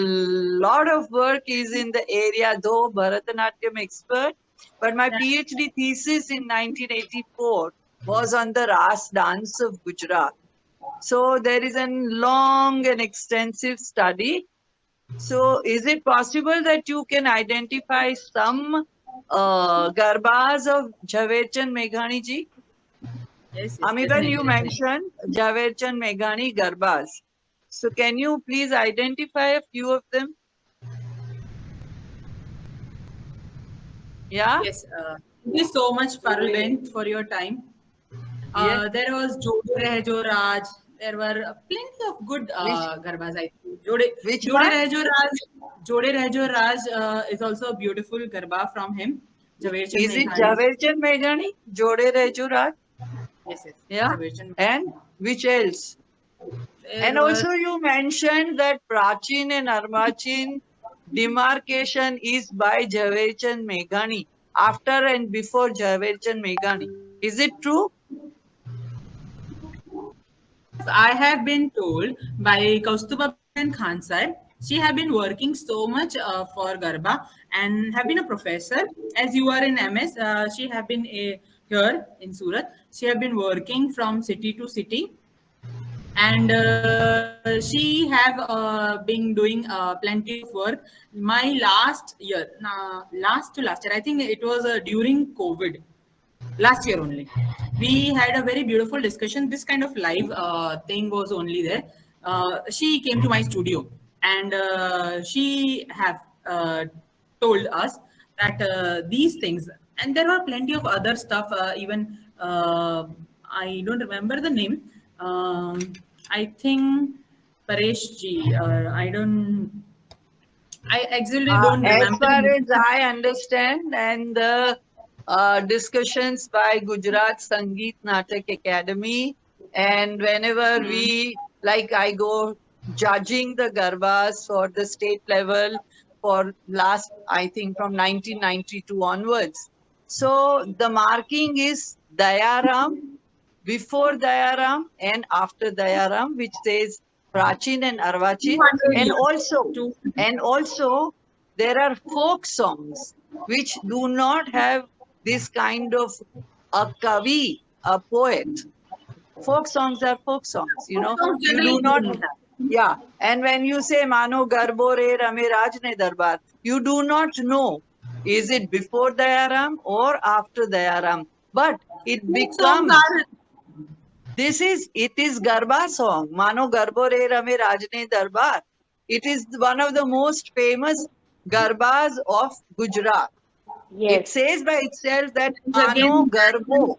Speaker 5: lot of work is in the area, though Bharatanatyam expert, but my PhD thesis in 1984 was on the Ras dance of Gujarat. So there is a long and extensive study. So is it possible that you can identify some garbas of Jhaverchand Meghani ji?
Speaker 3: Yes. Yes.
Speaker 5: Amiban,
Speaker 3: Definitely.
Speaker 5: you
Speaker 3: Definitely.
Speaker 5: mentioned Jhaverchand Meghani garbas. So can you please identify a few of them? Yeah?
Speaker 3: Yes. Thank you so much, Parulben, for your time.
Speaker 5: Yes.
Speaker 3: There was Jode Rahe Jo Raj. There were plenty of good
Speaker 5: Which
Speaker 3: garbas. I think
Speaker 5: which
Speaker 3: Jode
Speaker 5: one?
Speaker 3: Rahe Jo Raj. Jode Rahe Jo Raj is also a beautiful garba from him. Jhaverchand
Speaker 5: Is it
Speaker 3: Meghani.
Speaker 5: Jhaverchand Meghani? Jode Rejurat?
Speaker 3: Yes. Yes.
Speaker 5: Yeah.
Speaker 3: Jhaverchand.
Speaker 5: And which else?
Speaker 3: There
Speaker 5: And
Speaker 3: was
Speaker 5: also you mentioned that Prachin and Arvachin demarcation is by Jhaverchand Meghani, after and before Jhaverchand Meghani. Is it true?
Speaker 3: I have been told by Kaustuba and Khan sir, she have been working so much for Garba and have been a professor. As you are in MS, she have been here in Surat. She have been working from city to city, and she have been doing plenty of work. My last year, last to last year, I think it was during COVID last year only, we had a very beautiful discussion. This kind of live thing was only there. She came to my studio and she have told us that these things, and there were plenty of other stuff, even I don't remember the name. I think Paresh ji, I don't, I actually don't
Speaker 5: As
Speaker 3: remember the
Speaker 5: far as
Speaker 3: name.
Speaker 5: I understand, and the discussions by Gujarat Sangeet Natak Academy, and whenever we, like I go judging the Garbas for the state level for last, I think from 1992 onwards. So the marking is Dayaram, before Dayaram and after Dayaram, which says Prachin and Arvachin,
Speaker 3: 200
Speaker 5: and
Speaker 3: years.
Speaker 5: also
Speaker 3: Two.
Speaker 5: there are folk songs which do not have this kind of a kavi, a poet. Folk songs are folk songs,
Speaker 3: Songs
Speaker 5: you
Speaker 3: generally
Speaker 5: do not,
Speaker 3: don't have.
Speaker 5: yeah. And when you say Mano Garbo Re Rame Rajne Darbar, you do not know, is it before Dayaram or after Dayaram? But it
Speaker 3: Folk songs
Speaker 5: becomes,
Speaker 3: are
Speaker 5: it is Garba song, Mano Garbo Re Rame Rajne Darbar. It is one of the most famous Garbas of Gujarat. It
Speaker 4: Yes.
Speaker 5: says by itself that Mano
Speaker 3: again
Speaker 5: Garbo,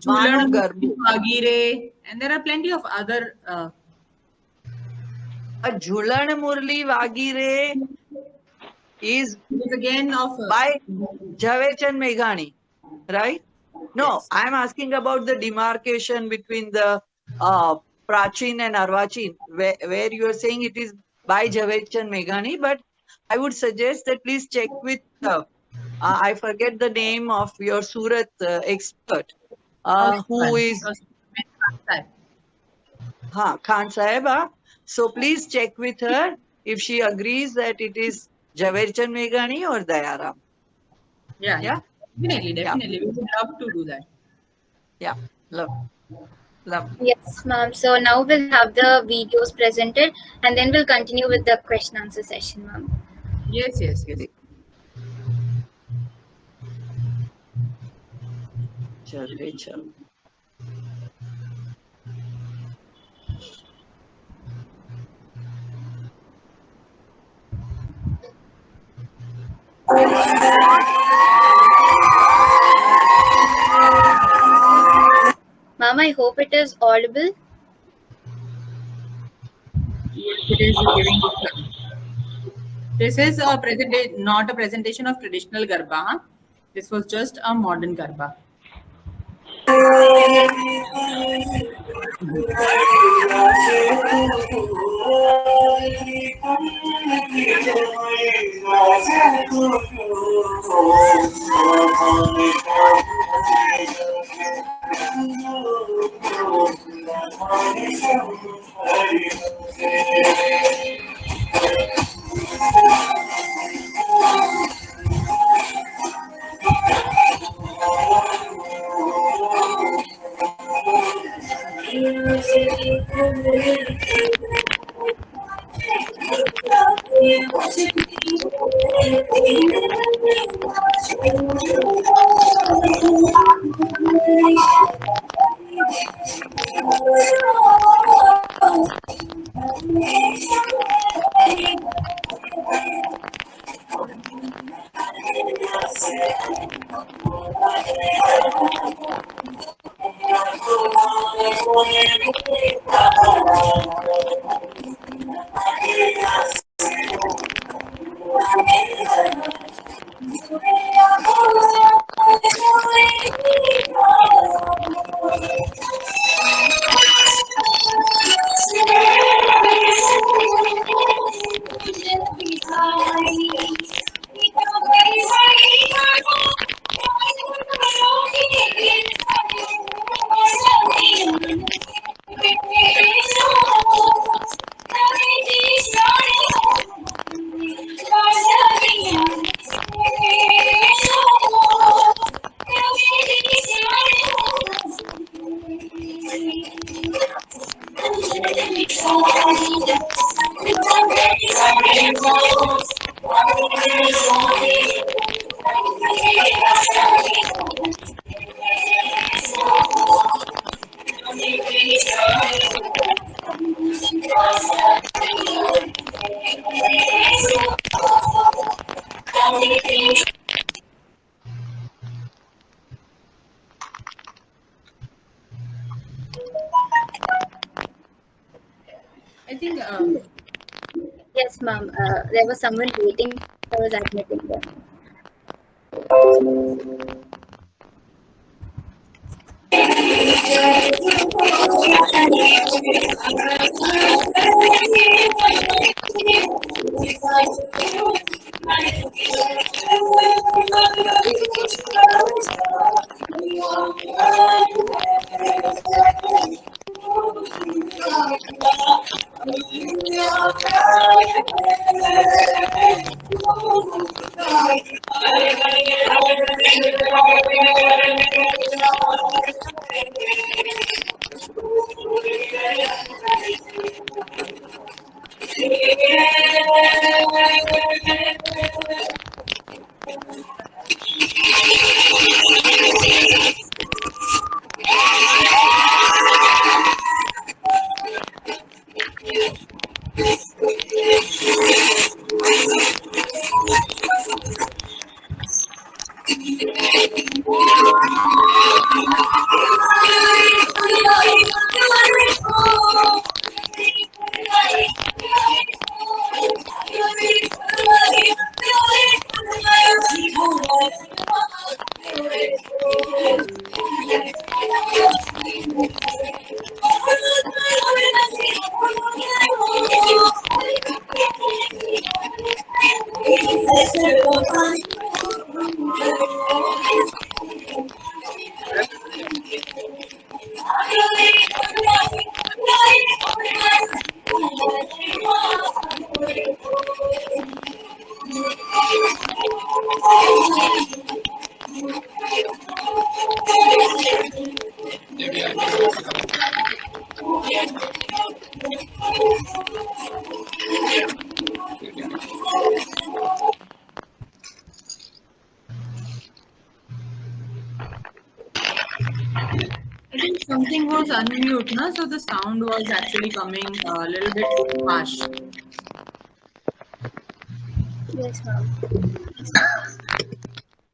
Speaker 5: Mano
Speaker 3: Jhulan
Speaker 5: Garbo.
Speaker 3: Magire, and there are plenty of other.
Speaker 5: A Jhulan Murli Vagire is
Speaker 3: It is again of
Speaker 5: by Jhaverchand Meghani, right? No,
Speaker 3: yes.
Speaker 5: I'm asking about the demarcation between the Prachin and Arvachin, where you are saying it is by Jhaverchand Meghani, but I would suggest that please check with, I forget the name of your Surat expert, who is Khan Saheba. So please check with her if she agrees that it is Jhaverchand Meghani or Dayaram.
Speaker 3: Yeah,
Speaker 5: Yeah,
Speaker 3: yeah. Definitely,
Speaker 5: yeah,
Speaker 3: definitely. We would love to do that.
Speaker 5: yeah. Love. Lovely.
Speaker 2: Yes, ma'am. So now we'll have the videos presented and then we'll continue with the question answer session, ma'am.
Speaker 3: Yes, yes, yes.
Speaker 5: चल रे चल.
Speaker 2: Ma'am, I hope it is audible.
Speaker 3: Yes, it is giving. This is a presentation, not a presentation of traditional Garba. This was just a modern Garba. I think
Speaker 2: Yes, ma'am. There was someone waiting. I was admitting them.
Speaker 3: something was unmute, na? So the sound was actually coming a little bit harsh.
Speaker 2: Yes, ma'am.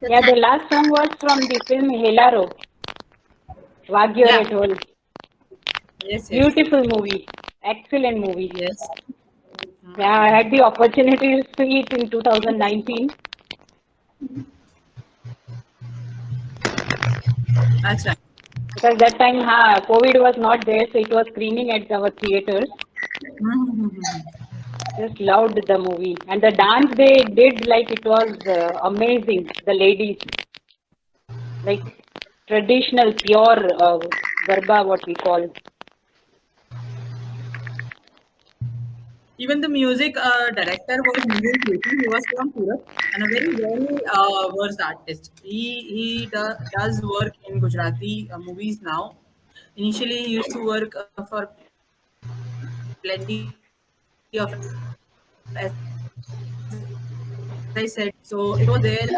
Speaker 2: So
Speaker 4: Yeah, the last song was from the film Helaro. Vagyo
Speaker 3: Yeah.
Speaker 4: Re Dhol.
Speaker 3: Yes, yes.
Speaker 4: Beautiful movie. Excellent movie.
Speaker 3: Yes.
Speaker 4: Yeah, I had the opportunity to see it in 2019.
Speaker 3: Acha.
Speaker 4: Because that time COVID was not there, so it was screening at our theaters. Just loved the movie. And the dance they did, like, it was amazing. The ladies. Like, traditional, pure Garba, what we call.
Speaker 3: Even the music director was Mihir Joshi. He was from Surat and a very well versed artist. He does work in Gujarati movies now. Initially, he used to work for plenty of, as I said. So it was there.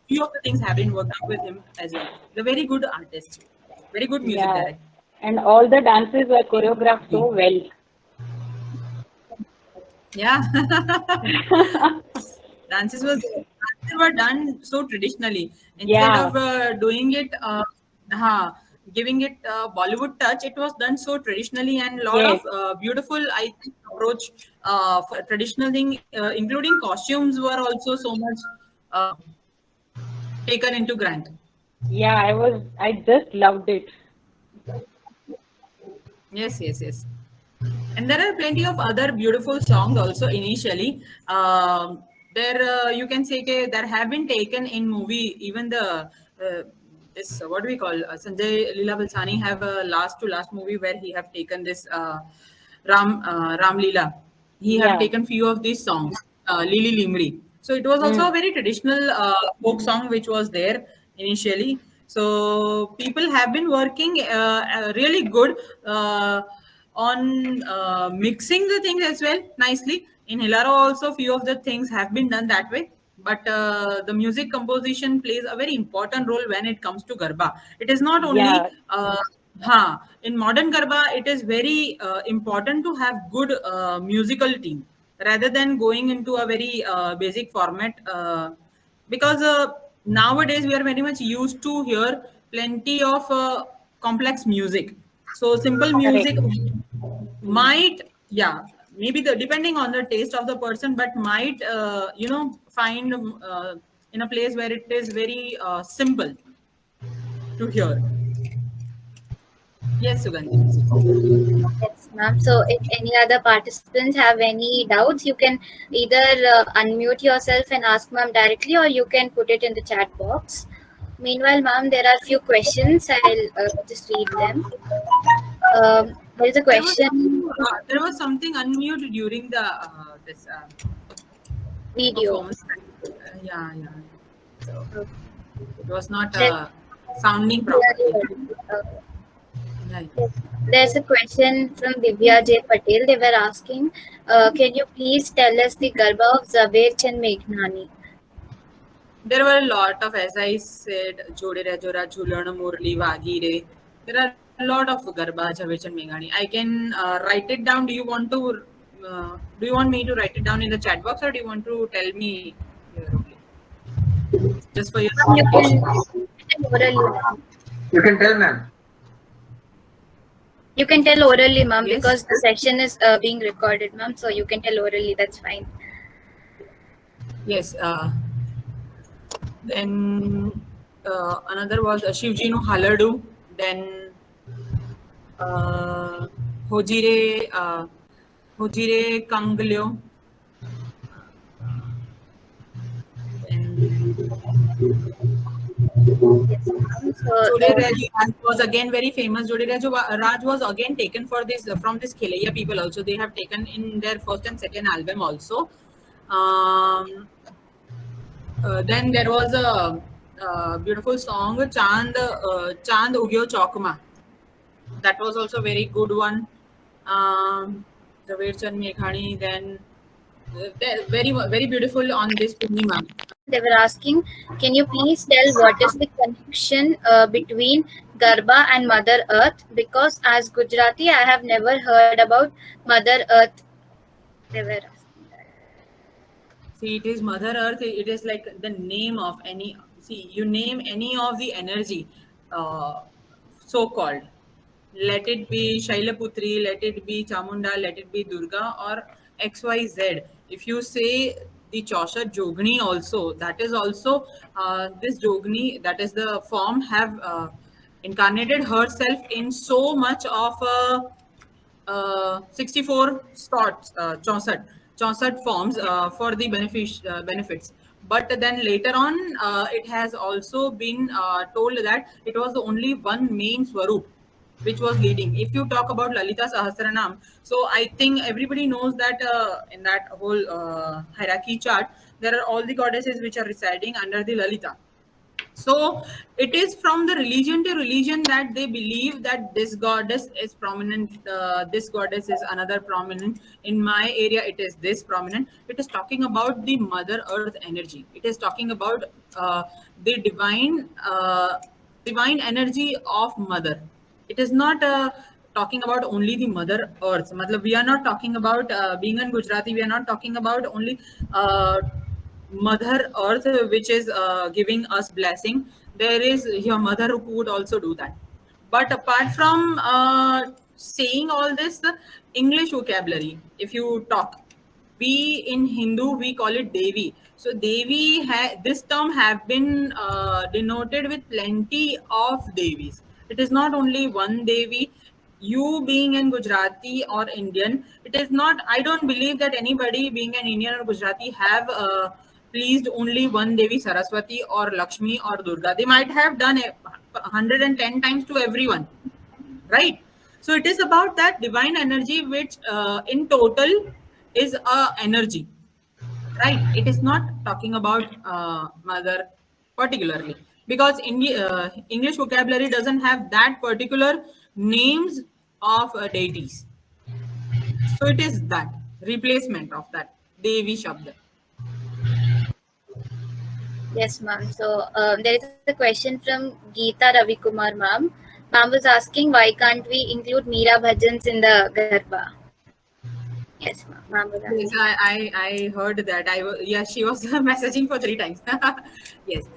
Speaker 3: Few of the things have been worked out with him as well. He's a very good artist, very good music
Speaker 4: Yeah.
Speaker 3: director.
Speaker 4: And all the dances were choreographed so well.
Speaker 3: Yeah. dances were done so traditionally. Instead
Speaker 4: Yeah.
Speaker 3: of doing it, giving it a Bollywood touch, it was done so traditionally, and a lot
Speaker 4: Yes.
Speaker 3: of beautiful, I think, approach for traditional thing, including costumes, were also so much taken into grant.
Speaker 4: Yeah, I just loved it.
Speaker 3: Yes, yes, yes. And there are plenty of other beautiful songs also initially. You can say there have been taken in movie, even the this what do we call Sanjay Leela Balsani have a last to last movie where he have taken this Ram Leela. He have
Speaker 4: Yeah.
Speaker 3: taken few of these songs, Lili Limri. So it was also a very traditional folk song which was there initially. So people have been working really good on mixing the things as well nicely. In Hilaro also few of the things have been done that way. But the music composition plays a very important role when it comes to Garba. It is not
Speaker 4: Yeah.
Speaker 3: only in modern Garba, it is very important to have good musical team rather than going into a very basic format because nowadays we are very much used to hear plenty of complex music. So simple music might, yeah, maybe the depending on the taste of the person, but might find in a place where it is very simple to hear. Yes, Sugandhi.
Speaker 2: yes, ma'am. So if any other participants have any doubts, you can either unmute yourself and ask ma'am directly, or you can put it in the chat box. Meanwhile, ma'am, there are a few questions. I'll just read them. There is a question.
Speaker 3: There was something unmuted during the this
Speaker 2: Video.
Speaker 3: performance. Yeah, yeah. So it was not
Speaker 2: There-
Speaker 3: sounding properly. Right.
Speaker 2: There's a question from Divya J. Patel. They were asking, can you please tell us the Garba of Zaver Chand Meghnani?
Speaker 3: There were a lot of, as I said, Jode Rajora, Julan, Murli, Vagire. There are a lot of Garba, Javechan Megani. I can write it down. Do you want me to write it down in the chat box, or do you want to tell me here only? Just for your
Speaker 2: You can
Speaker 3: information.
Speaker 2: tell orally.
Speaker 1: You can tell, ma'am.
Speaker 2: You can tell orally, ma'am,
Speaker 3: Yes.
Speaker 2: because the session is being recorded, ma'am. So you can tell orally. That's fine.
Speaker 3: Yes. Then another was Shivji no Haladu. Then Hojire Kanglyo.
Speaker 2: Yes, ma'am. So
Speaker 3: Jode Raj was again very famous. Jode Raj was again taken for this from this Kheleya people also. They have taken in their first and second album also. Then there was a beautiful song, Chand Ugyo Chokma. That was also very good one. Javed Chand Meghani. Then very very beautiful on this Purnima.
Speaker 2: they were asking, can you please tell what is the connection between Garba and Mother Earth? Because as Gujarati, I have never heard about Mother Earth. They were asking that.
Speaker 3: See, it is Mother Earth. It is like the name of any. See, you name any of the energy, uh, so called. Let it be Shailaputri, let it be Chamunda, let it be Durga, or XYZ. If you say the Chaucer Jogni also, that is also this Jogni, that is the form, have incarnated herself in so much of 64 slots, Chaucer forms for the benefits. But then later on, it has also been told that it was only one main Swarup which was leading. If you talk about Lalita Sahasranam, so I think everybody knows that in that whole hierarchy chart, there are all the goddesses which are residing under the Lalita. So it is from the religion to religion that they believe that this goddess is prominent, this goddess is another prominent. In my area, it is this prominent. It is talking about the Mother Earth energy. It is talking about the divine energy of Mother. It is not talking about only the Mother Earth. Matlab, we are not talking about being in Gujarati. We are not talking about only Mother Earth, which is giving us blessing. There is your mother who would also do that. But apart from saying all this, English vocabulary, if you talk, we in Hindu we call it Devi. So Devi, this term have been denoted with plenty of Devis. It is not only one Devi. You being in Gujarati or Indian, it is not. I don't believe that anybody being an Indian or Gujarati have pleased only one Devi, Saraswati or Lakshmi or Durga. They might have done it 110 times to everyone, right? So it is about that divine energy, which in total is a energy, right? It is not talking about mother particularly, because English vocabulary doesn't have that particular names of deities. So it is that replacement of that Devi Shabda.
Speaker 2: Yes, ma'am. So there is a question from Geeta Ravi Kumar, ma'am. Ma'am was asking why can't we include Meera bhajans in the Garba? Yes, ma'am. Ma'am was asking.
Speaker 3: Yes, I heard that. Yeah, she was messaging for 3 times. Yes,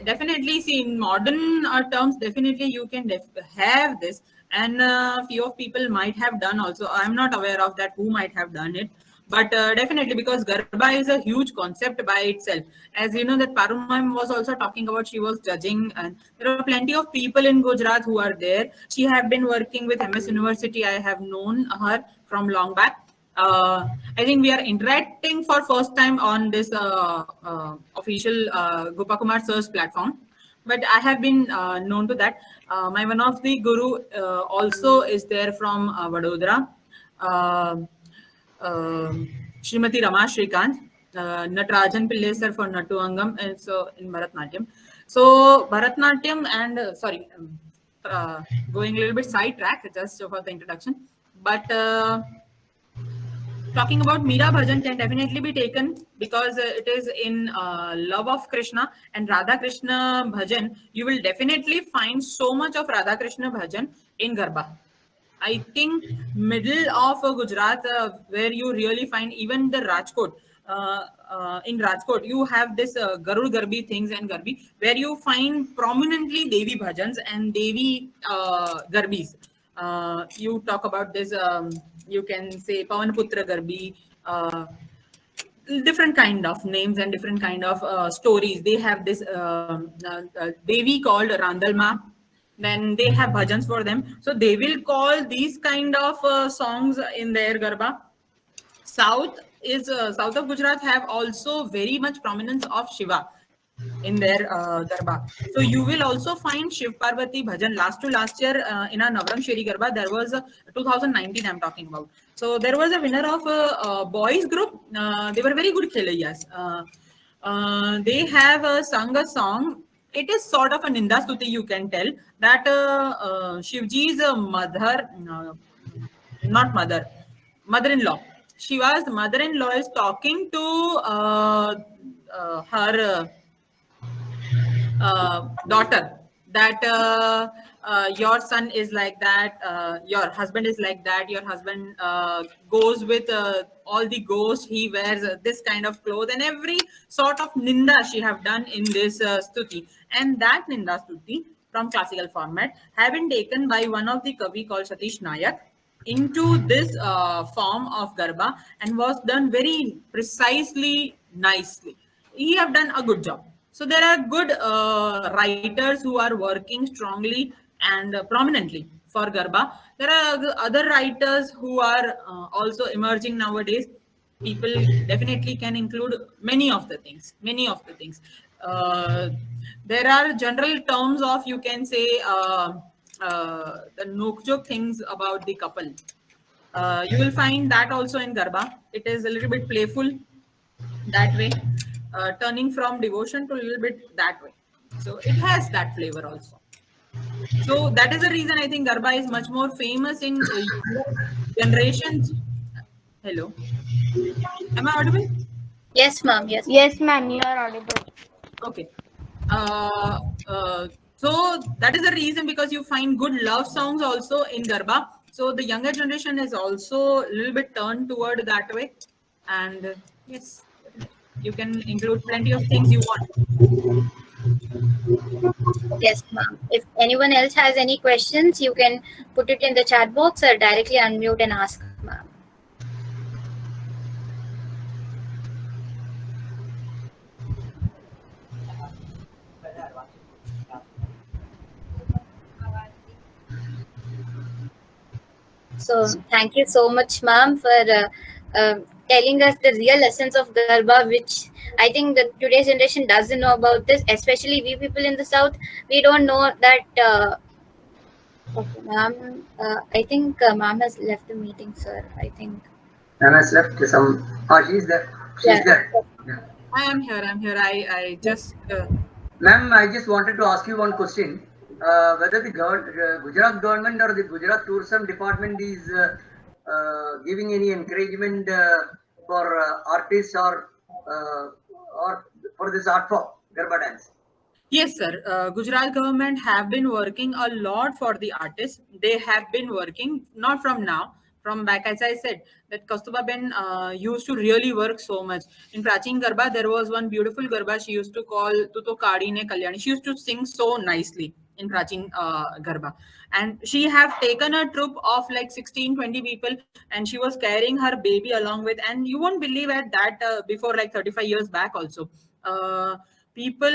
Speaker 3: definitely. See, in modern terms, definitely you can have this, and few of people might have done also. I'm not aware of that who might have done it, but definitely because Garba is a huge concept by itself. As you know, that Parul ma'am was also talking about. She was judging, and there are plenty of people in Gujarat who are there. She have been working with MS University. I have known her from long back. I think we are interacting for first time on this official Gopakumar Search platform. But I have been known to that. My one of the guru also is there from Vadodara. Uh, Srimati Rama Shrikant, Natarajan Pillai sir for Nattu Angam, and so in Bharatnatyam. So Bharatnatyam and going a little bit sidetrack just for the introduction, but talking about Meera Bhajan can definitely be taken because it is in love of Krishna and Radha Krishna Bhajan. You will definitely find so much of Radha Krishna Bhajan in Garba. I think middle of Gujarat, where you really find even the Rajkot. In Rajkot, you have this Garud Garbi things and Garbi, where you find prominently Devi Bhajans and Devi Garbis. You talk about this, you can say Pavan Putra Garbi, different kind of names and different kind of stories. They have this Devi called Randalma. Then they have bhajans for them. So they will call these kind of songs in their Garba. South of Gujarat have also very much prominence of Shiva in their Garba. So you will also find Shiv Parvati bhajan. Last year in our Navram Sheri Garba, there was a 2019 I'm talking about. So there was a winner of a boys group. They were very good khelayas. They have sung a song. It is sort of a Ninda Stuti, you can tell, that Shivji's mother, not mother, mother-in-law. Shiva's mother-in-law is talking to her daughter that your son is like that, your husband is like that, your husband goes with all the ghosts, he wears this kind of clothes, and every sort of ninda she have done in this stuti. And that ninda stuti from classical format have been taken by one of the kavi called Satish Nayak into this form of garba, and was done very precisely, nicely. He have done a good job. So there are good writers who are working strongly and prominently for garba. There are other writers who are also emerging nowadays. People definitely can include many of the things, uh, there are general terms of, you can say, the nokjok things about the couple. You will find that also in garba. It is a little bit playful that way, turning from devotion to a little bit that way, so it has that flavor also. So that is the reason I think garba is much more famous in younger generations. Hello, am I audible?
Speaker 2: Yes, ma'am. Yes.
Speaker 6: Yes, ma'am, you are audible.
Speaker 3: Okay. Uh, so that is the reason, because you find good love songs also in Garba. So the younger generation is also a little bit turned toward that way. And yes, you can include plenty of things you want.
Speaker 2: Yes, ma'am. If anyone else has any questions, you can put it in the chat box or directly unmute and ask, ma'am. So thank you so much, ma'am, for telling us the real essence of Garba, which I think that today's generation doesn't know about this, especially we people in the South. We don't know that. Okay, ma'am. I think ma'am has left the meeting, sir. I think.
Speaker 1: Ma'am has left some. Oh, she's there. She's there. Yeah.
Speaker 3: I am here. I'm here. I just.
Speaker 1: Ma'am, I just wanted to ask you one question. Whether the Gujarat government or the Gujarat Tourism Department is giving any encouragement for artists or for this art form, Garba dance?
Speaker 3: Yes, sir. Gujarat government have been working a lot for the artists. They have been working, not from now, from back, as I said, that Kaustubha Ben used to really work so much. In Prachin Garba, there was one beautiful Garba she used to call Tuto Kadi Ne Kalyani. She used to sing so nicely in Prachin Garba. And she have taken a troop of like 16, 20 people, and she was carrying her baby along with, and you won't believe at that before like 35 years back also. People,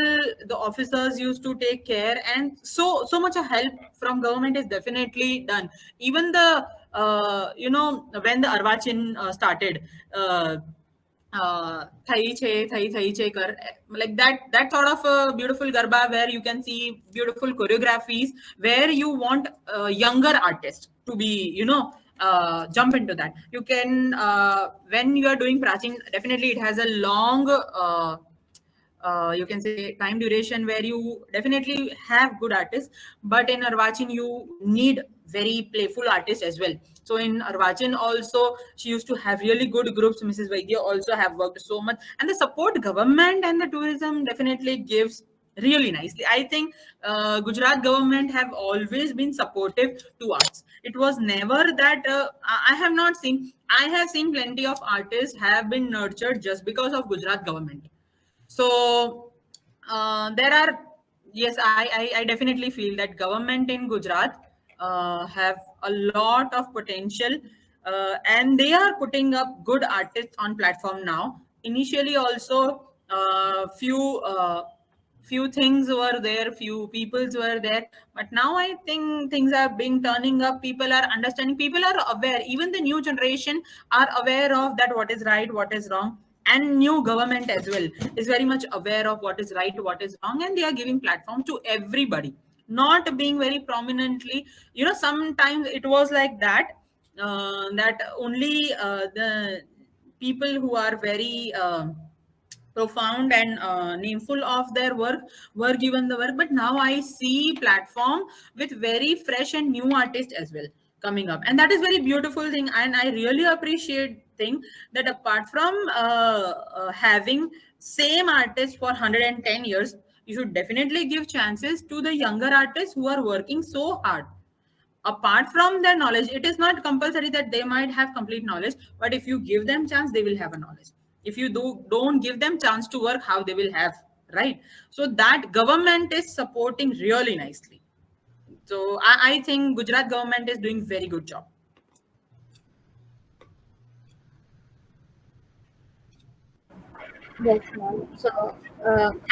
Speaker 3: the officers used to take care, and so much of help from government is definitely done. Even the when the Arvachin started, thai che kar, like that sort of a beautiful garba where you can see beautiful choreographies, where you want younger artists to be, jump into that. You can when you are doing Prachin, definitely it has a long you can say time duration, where you definitely have good artists, but in Arvachin you need very playful artists as well. So in Arvachin also she used to have really good groups. Mrs. Vaidya also have worked so much, and the support government and the tourism definitely gives really nicely. I think Gujarat government have always been supportive to arts. It was never that I have not seen, I have seen plenty of artists have been nurtured just because of Gujarat government. So there are, yes, I definitely feel that government in Gujarat have a lot of potential, and they are putting up good artists on platform now. Initially also few things were there, few peoples were there, but now I think things are being turning up. People are understanding, people are aware, even the new generation are aware of that, what is right, what is wrong. And new government as well is very much aware of what is right, what is wrong, and they are giving platform to everybody, not being very prominently, sometimes it was like that, that only the people who are very profound and nameful of their work were given the work. But now I see platform with very fresh and new artists as well coming up, and that is very beautiful thing. And I really appreciate thing that apart from having same artist for 110 years, you should definitely give chances to the younger artists who are working so hard. Apart from their knowledge, it is not compulsory that they might have complete knowledge, but if you give them chance, they will have a knowledge. If you don't give them chance to work, how they will have, right? So that government is supporting really nicely. So I think Gujarat government is doing very good job.
Speaker 2: Yes, ma'am. So,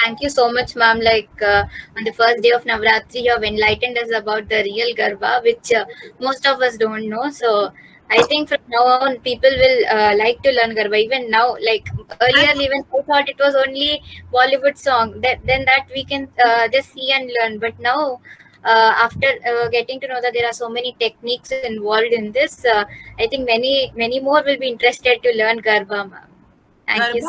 Speaker 2: thank you so much, ma'am. Like on the first day of Navratri, you have enlightened us about the real Garba, which most of us don't know. So, I think from now on, people will like to learn Garba. Even now, like earlier, even I thought it was only Bollywood song. Then that we can just see and learn. But now, after getting to know that there are so many techniques involved in this, I think many more will be interested to learn Garba, ma'am. Thank you.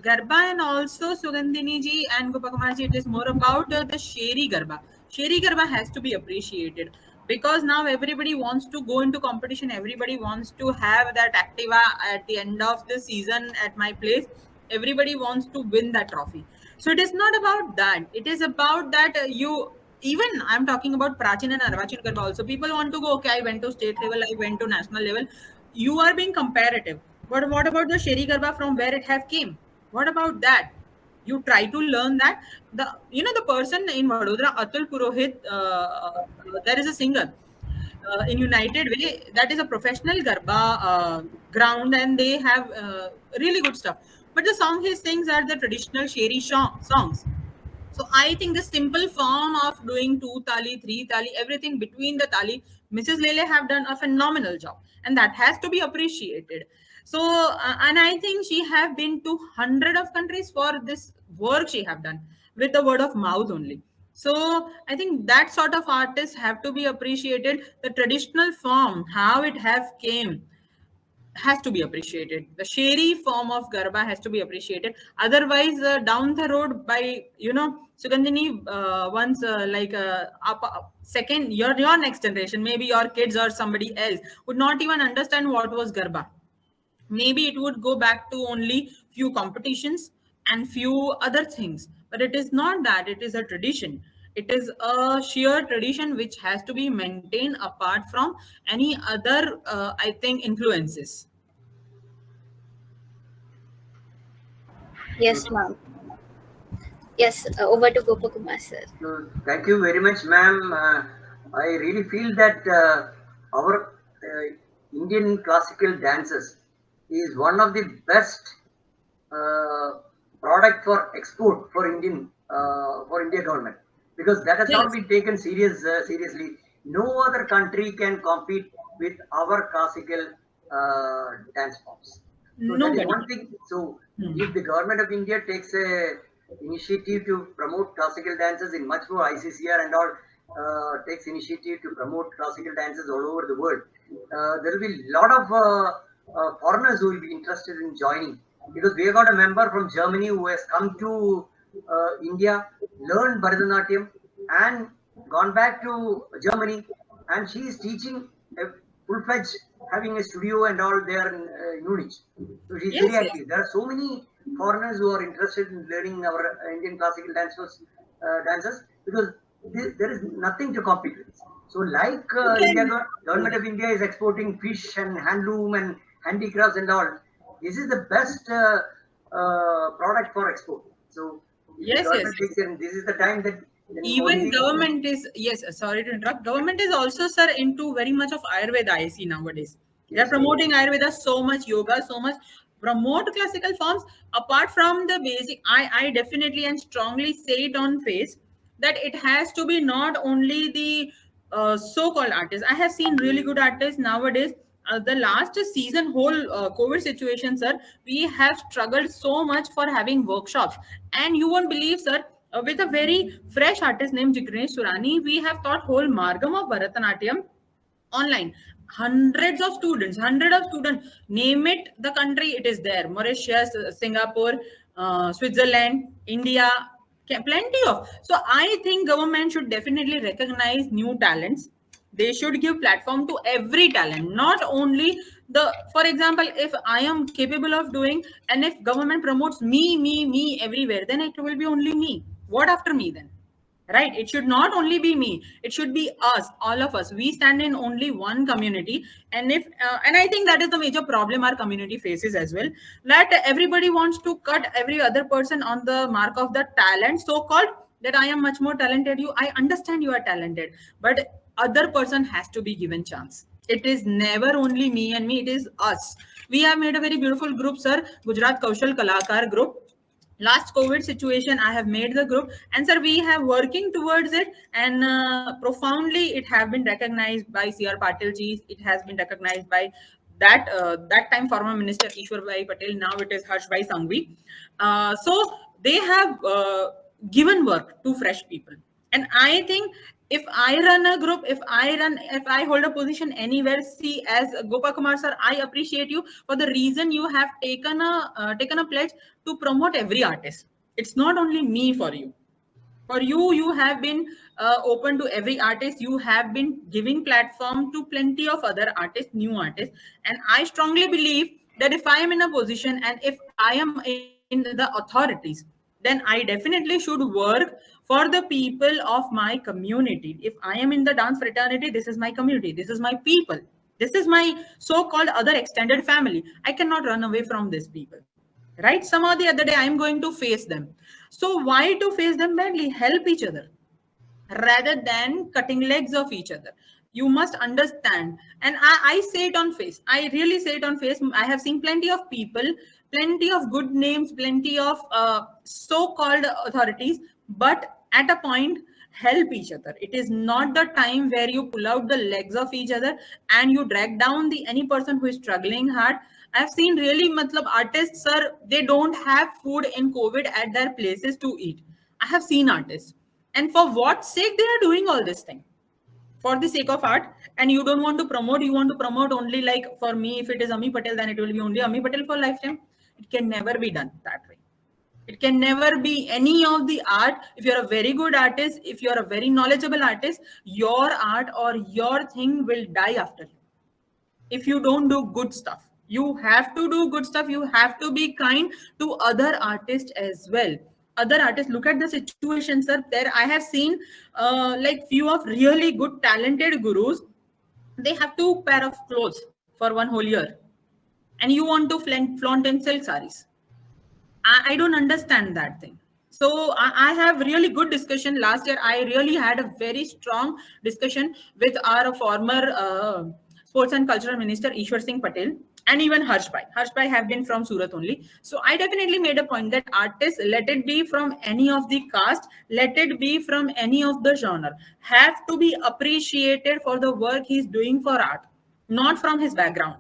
Speaker 3: Garba and also Sugandhini ji and Gopakumar ji, it is more about the Sheri Garba. Sheri Garba has to be appreciated because now everybody wants to go into competition. Everybody wants to have that Activa at the end of the season at my place. Everybody wants to win that trophy. So it is not about that. It is about that even I'm talking about Prachin and Arvachin Garba also. People want to go, okay, I went to state level, I went to national level. You are being comparative. But what about the Sheri Garba from where it have came? What about that? You try to learn that. The person in Vadodara, Atul Purohit, there is a singer in United Way that is a professional Garba ground, and they have really good stuff. But the song he sings are the traditional Sheri songs. So I think the simple form of doing 2 tali, 3 tali, everything between the tali, Mrs. Lele have done a phenomenal job, and that has to be appreciated. So, and I think she have been to hundred of countries for this work she have done with the word of mouth only. So I think that sort of artists have to be appreciated. The traditional form, how it have came, has to be appreciated. The Sheri form of Garba has to be appreciated. Otherwise, down the road, by Sugandhini, once second, your next generation, maybe your kids or somebody else, would not even understand what was Garba. Maybe it would go back to only few competitions and few other things. But it is not that. It is a tradition. It is a sheer tradition which has to be maintained apart from any other, I think, influences.
Speaker 2: Yes, ma'am. Yes, over to Gopakumar, sir.
Speaker 1: So, thank you very much, ma'am. I really feel that our Indian classical dances is one of the best product for export for India government, because that has not been taken seriously. No other country can compete with our classical dance forms. So that is one thing. So if the government of India takes a initiative to promote classical dances in much more, ICCR and all takes initiative to promote classical dances all over the world, there will be a lot of foreigners who will be interested in joining, because we have got a member from Germany who has come to India, learned Bharatanatyam and gone back to Germany, and she is teaching a full-fledged, having a studio and all there in Munich. So she is very active. There are so many foreigners who are interested in learning our Indian classical dances, because there is nothing to compete with. So like government of India is exporting fish and handloom and handicrafts and all, this is the best product for export. So this is the time that
Speaker 3: even government is, sorry to interrupt, government is also, sir, into very much of Ayurveda. I see nowadays they are promoting Ayurveda so much, yoga so much, promote classical forms. Apart from the basic, I definitely and strongly say it on face that it has to be not only the so-called artists. I have seen really good artists nowadays. The last season, whole COVID situation, sir, we have struggled so much for having workshops, and you won't believe, sir, with a very fresh artist named Jignesh Surani, we have taught whole Margam of Bharatanatyam online. Hundreds of students, name it the country, it is there. Mauritius, Singapore, Switzerland, India, plenty of. So I think government should definitely recognize new talents. They should give platform to every talent, not only for example, if I am capable of doing, and if government promotes me everywhere, then it will be only me. What after me then? Right? It should not only be me. It should be us, all of us. We stand in only one community, and if and I think that is the major problem our community faces as well. That everybody wants to cut every other person on the mark of the talent, so called, that I am much more talented. I understand you are talented, but other person has to be given chance. It is never only me and me. It is us. We have made a very beautiful group, sir. Gujarat Kaushal Kalakar group. Last COVID situation, I have made the group, and sir, we have working towards it, and profoundly it have been recognized by CR Patil ji. It has been recognized by that time former minister Ishwar Bhai Patel. Now it is Harsh Bhai Sanghvi. So they have given work to fresh people, and I think if I run a group, if I hold a position anywhere, see, as Gopa Kumar sir, I appreciate you for the reason you have taken a pledge to promote every artist. It's not only me for you. For you, you have been open to every artist. You have been giving platform to plenty of other artists, new artists. And I strongly believe that if I am in a position and if I am in the authorities, then I definitely should work for the people of my community. If I am in the dance fraternity, this is my community, this is my people, this is my so-called other extended family. I cannot run away from these people, right? Some or the other day I am going to face them. So why to face them badly? Help each other rather than cutting legs of each other. You must understand. And I say it on face. I really say it on face. I have seen plenty of people, plenty of good names, plenty of so-called authorities, but at a point, help each other. It is not the time where you pull out the legs of each other and you drag down the any person who is struggling hard. I've seen really matlab artists, sir, they don't have food in COVID at their places to eat. I have seen artists. And for what sake they are doing all this thing? For the sake of art. And you don't want to promote, you want to promote only, like for me, if it is Ami Patel, then it will be only Ami Patel for lifetime. It can never be done that way. It can never be any of the art. If you're a very good artist, if you're a very knowledgeable artist, your art or your thing will die after you. If you don't do good stuff, you have to do good stuff. You have to be kind to other artists as well. Other artists, look at the situation, sir. There I have seen like few of really good talented gurus. They have 2 pair of clothes for one whole year, and you want to flaunt in silk saris. I don't understand that thing. So I have really good discussion. Last year, I really had a very strong discussion with our former Sports and Cultural Minister, Ishwar Singh Patel, and even Harsh Bhai. Harsh Bhai have been from Surat only. So I definitely made a point that artists, let it be from any of the caste, let it be from any of the genre, have to be appreciated for the work he's doing for art, not from his background,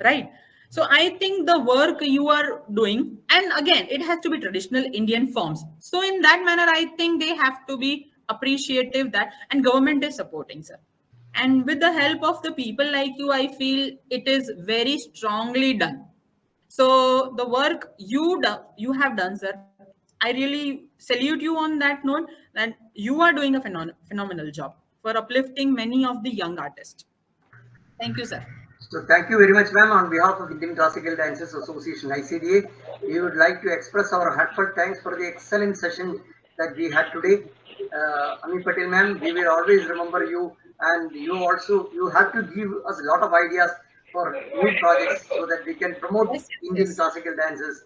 Speaker 3: right? So I think the work you are doing, and again, it has to be traditional Indian forms. So in that manner, I think they have to be appreciative that, and government is supporting, sir. And with the help of the people like you, I feel it is very strongly done. So the work you have done, sir, I really salute you on that note, that you are doing a phenomenal job for uplifting many of the young artists. Thank you, sir.
Speaker 1: So thank you very much, ma'am. On behalf of Indian Classical Dancers Association, ICDA, we would like to express our heartfelt thanks for the excellent session that we had today. Ami Patel, ma'am, we will always remember you, and you have to give us a lot of ideas for new projects so that we can promote Indian classical dancers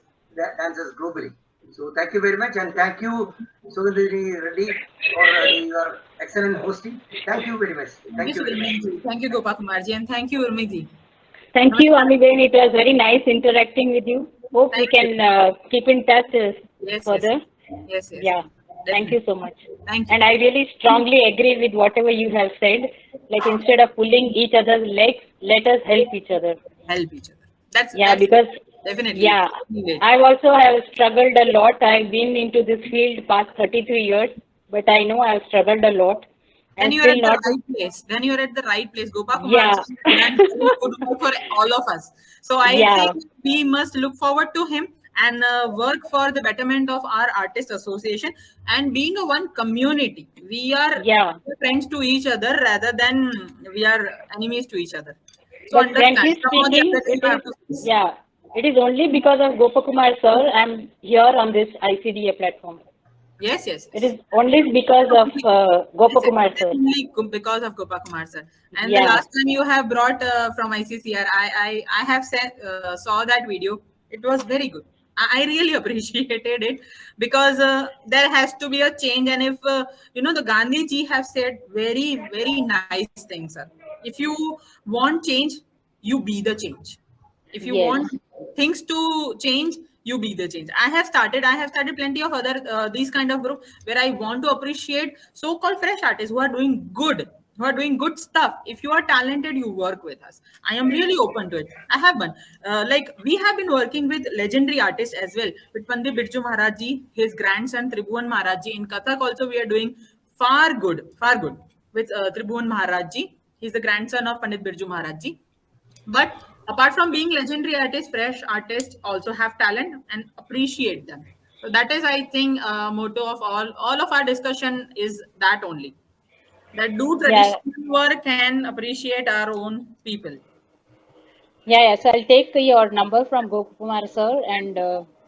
Speaker 1: globally. So thank you very much, and thank you, Sugandhini Reddy, for your excellent hosting. Thank you very much. Thank you very much.
Speaker 3: Thank you, Gopa Kumarji, and thank you, Urmiji.
Speaker 4: Thank you, Amiben. It was very nice interacting with you. Hope we can keep in touch further.
Speaker 3: Yes.
Speaker 4: Yeah. Thank you so much.
Speaker 3: Thank you.
Speaker 4: And I really strongly agree with whatever you have said. Like, instead of pulling each other's legs, let us help each other.
Speaker 3: Help each other. That's
Speaker 4: because
Speaker 3: definitely.
Speaker 4: Yeah, I also have struggled a lot. I've been into this field past 33 years, but I know I've struggled a lot.
Speaker 3: And you're at the right place. Then you're at the right place. Gopa Kumar for all of us. So I think we must look forward to him and work for the betterment of our artist association, and being a one community. We are friends to each other rather than we are enemies to each other. So
Speaker 4: but frankly speaking, it is only because of Gopa Kumar sir I'm here on this ICDA platform.
Speaker 3: Yes, yes,
Speaker 4: It
Speaker 3: yes.
Speaker 4: is only because of Gopakumar sir.
Speaker 3: Only because of Gopakumar sir. And the
Speaker 4: Yeah,
Speaker 3: last time you have brought from ICCR, I have saw that video. It was very good. I really appreciated it because there has to be a change. And if the Gandhi ji have said very nice things, sir. If you want change, you be the change. If you
Speaker 4: yes,
Speaker 3: want things to change, you be the change. I have started plenty of other these kind of group where I want to appreciate so-called fresh artists who are doing good stuff. If you are talented, you work with us. I am really open to it. I have one like we have been working with legendary artists as well, with Pandit Birju Maharaj ji, his grandson Tribhuvan Maharaj ji. In Kathak also we are doing far good with Tribhuvan Maharaj ji. He's the grandson of Pandit Birju Maharaj ji. But apart from being legendary artists, fresh artists also have talent and appreciate them. So that is, I think, motto of all of our discussion is that only, that do
Speaker 4: yeah,
Speaker 3: traditional work and appreciate our own people.
Speaker 4: yeah. So I'll take your number from Gopakumar sir, and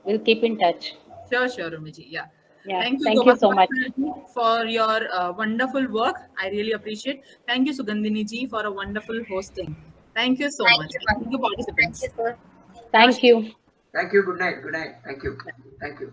Speaker 4: we'll keep in touch.
Speaker 3: Sure, Rumiji. Yeah.
Speaker 4: Yeah,
Speaker 3: Thank you,
Speaker 4: thank you so
Speaker 3: Gopakumar
Speaker 4: much.
Speaker 3: ji, for your wonderful work. I really appreciate. Thank you, Sugandhini ji, for a wonderful hosting. Thank you so
Speaker 2: Thank
Speaker 3: much.
Speaker 2: you,
Speaker 3: Thank
Speaker 2: ma'am.
Speaker 3: you,
Speaker 2: Thank you,
Speaker 3: participants.
Speaker 2: sir.
Speaker 3: Sure,
Speaker 4: Thank you.
Speaker 1: Thank you. Good night. Good night. Thank you. Thank you.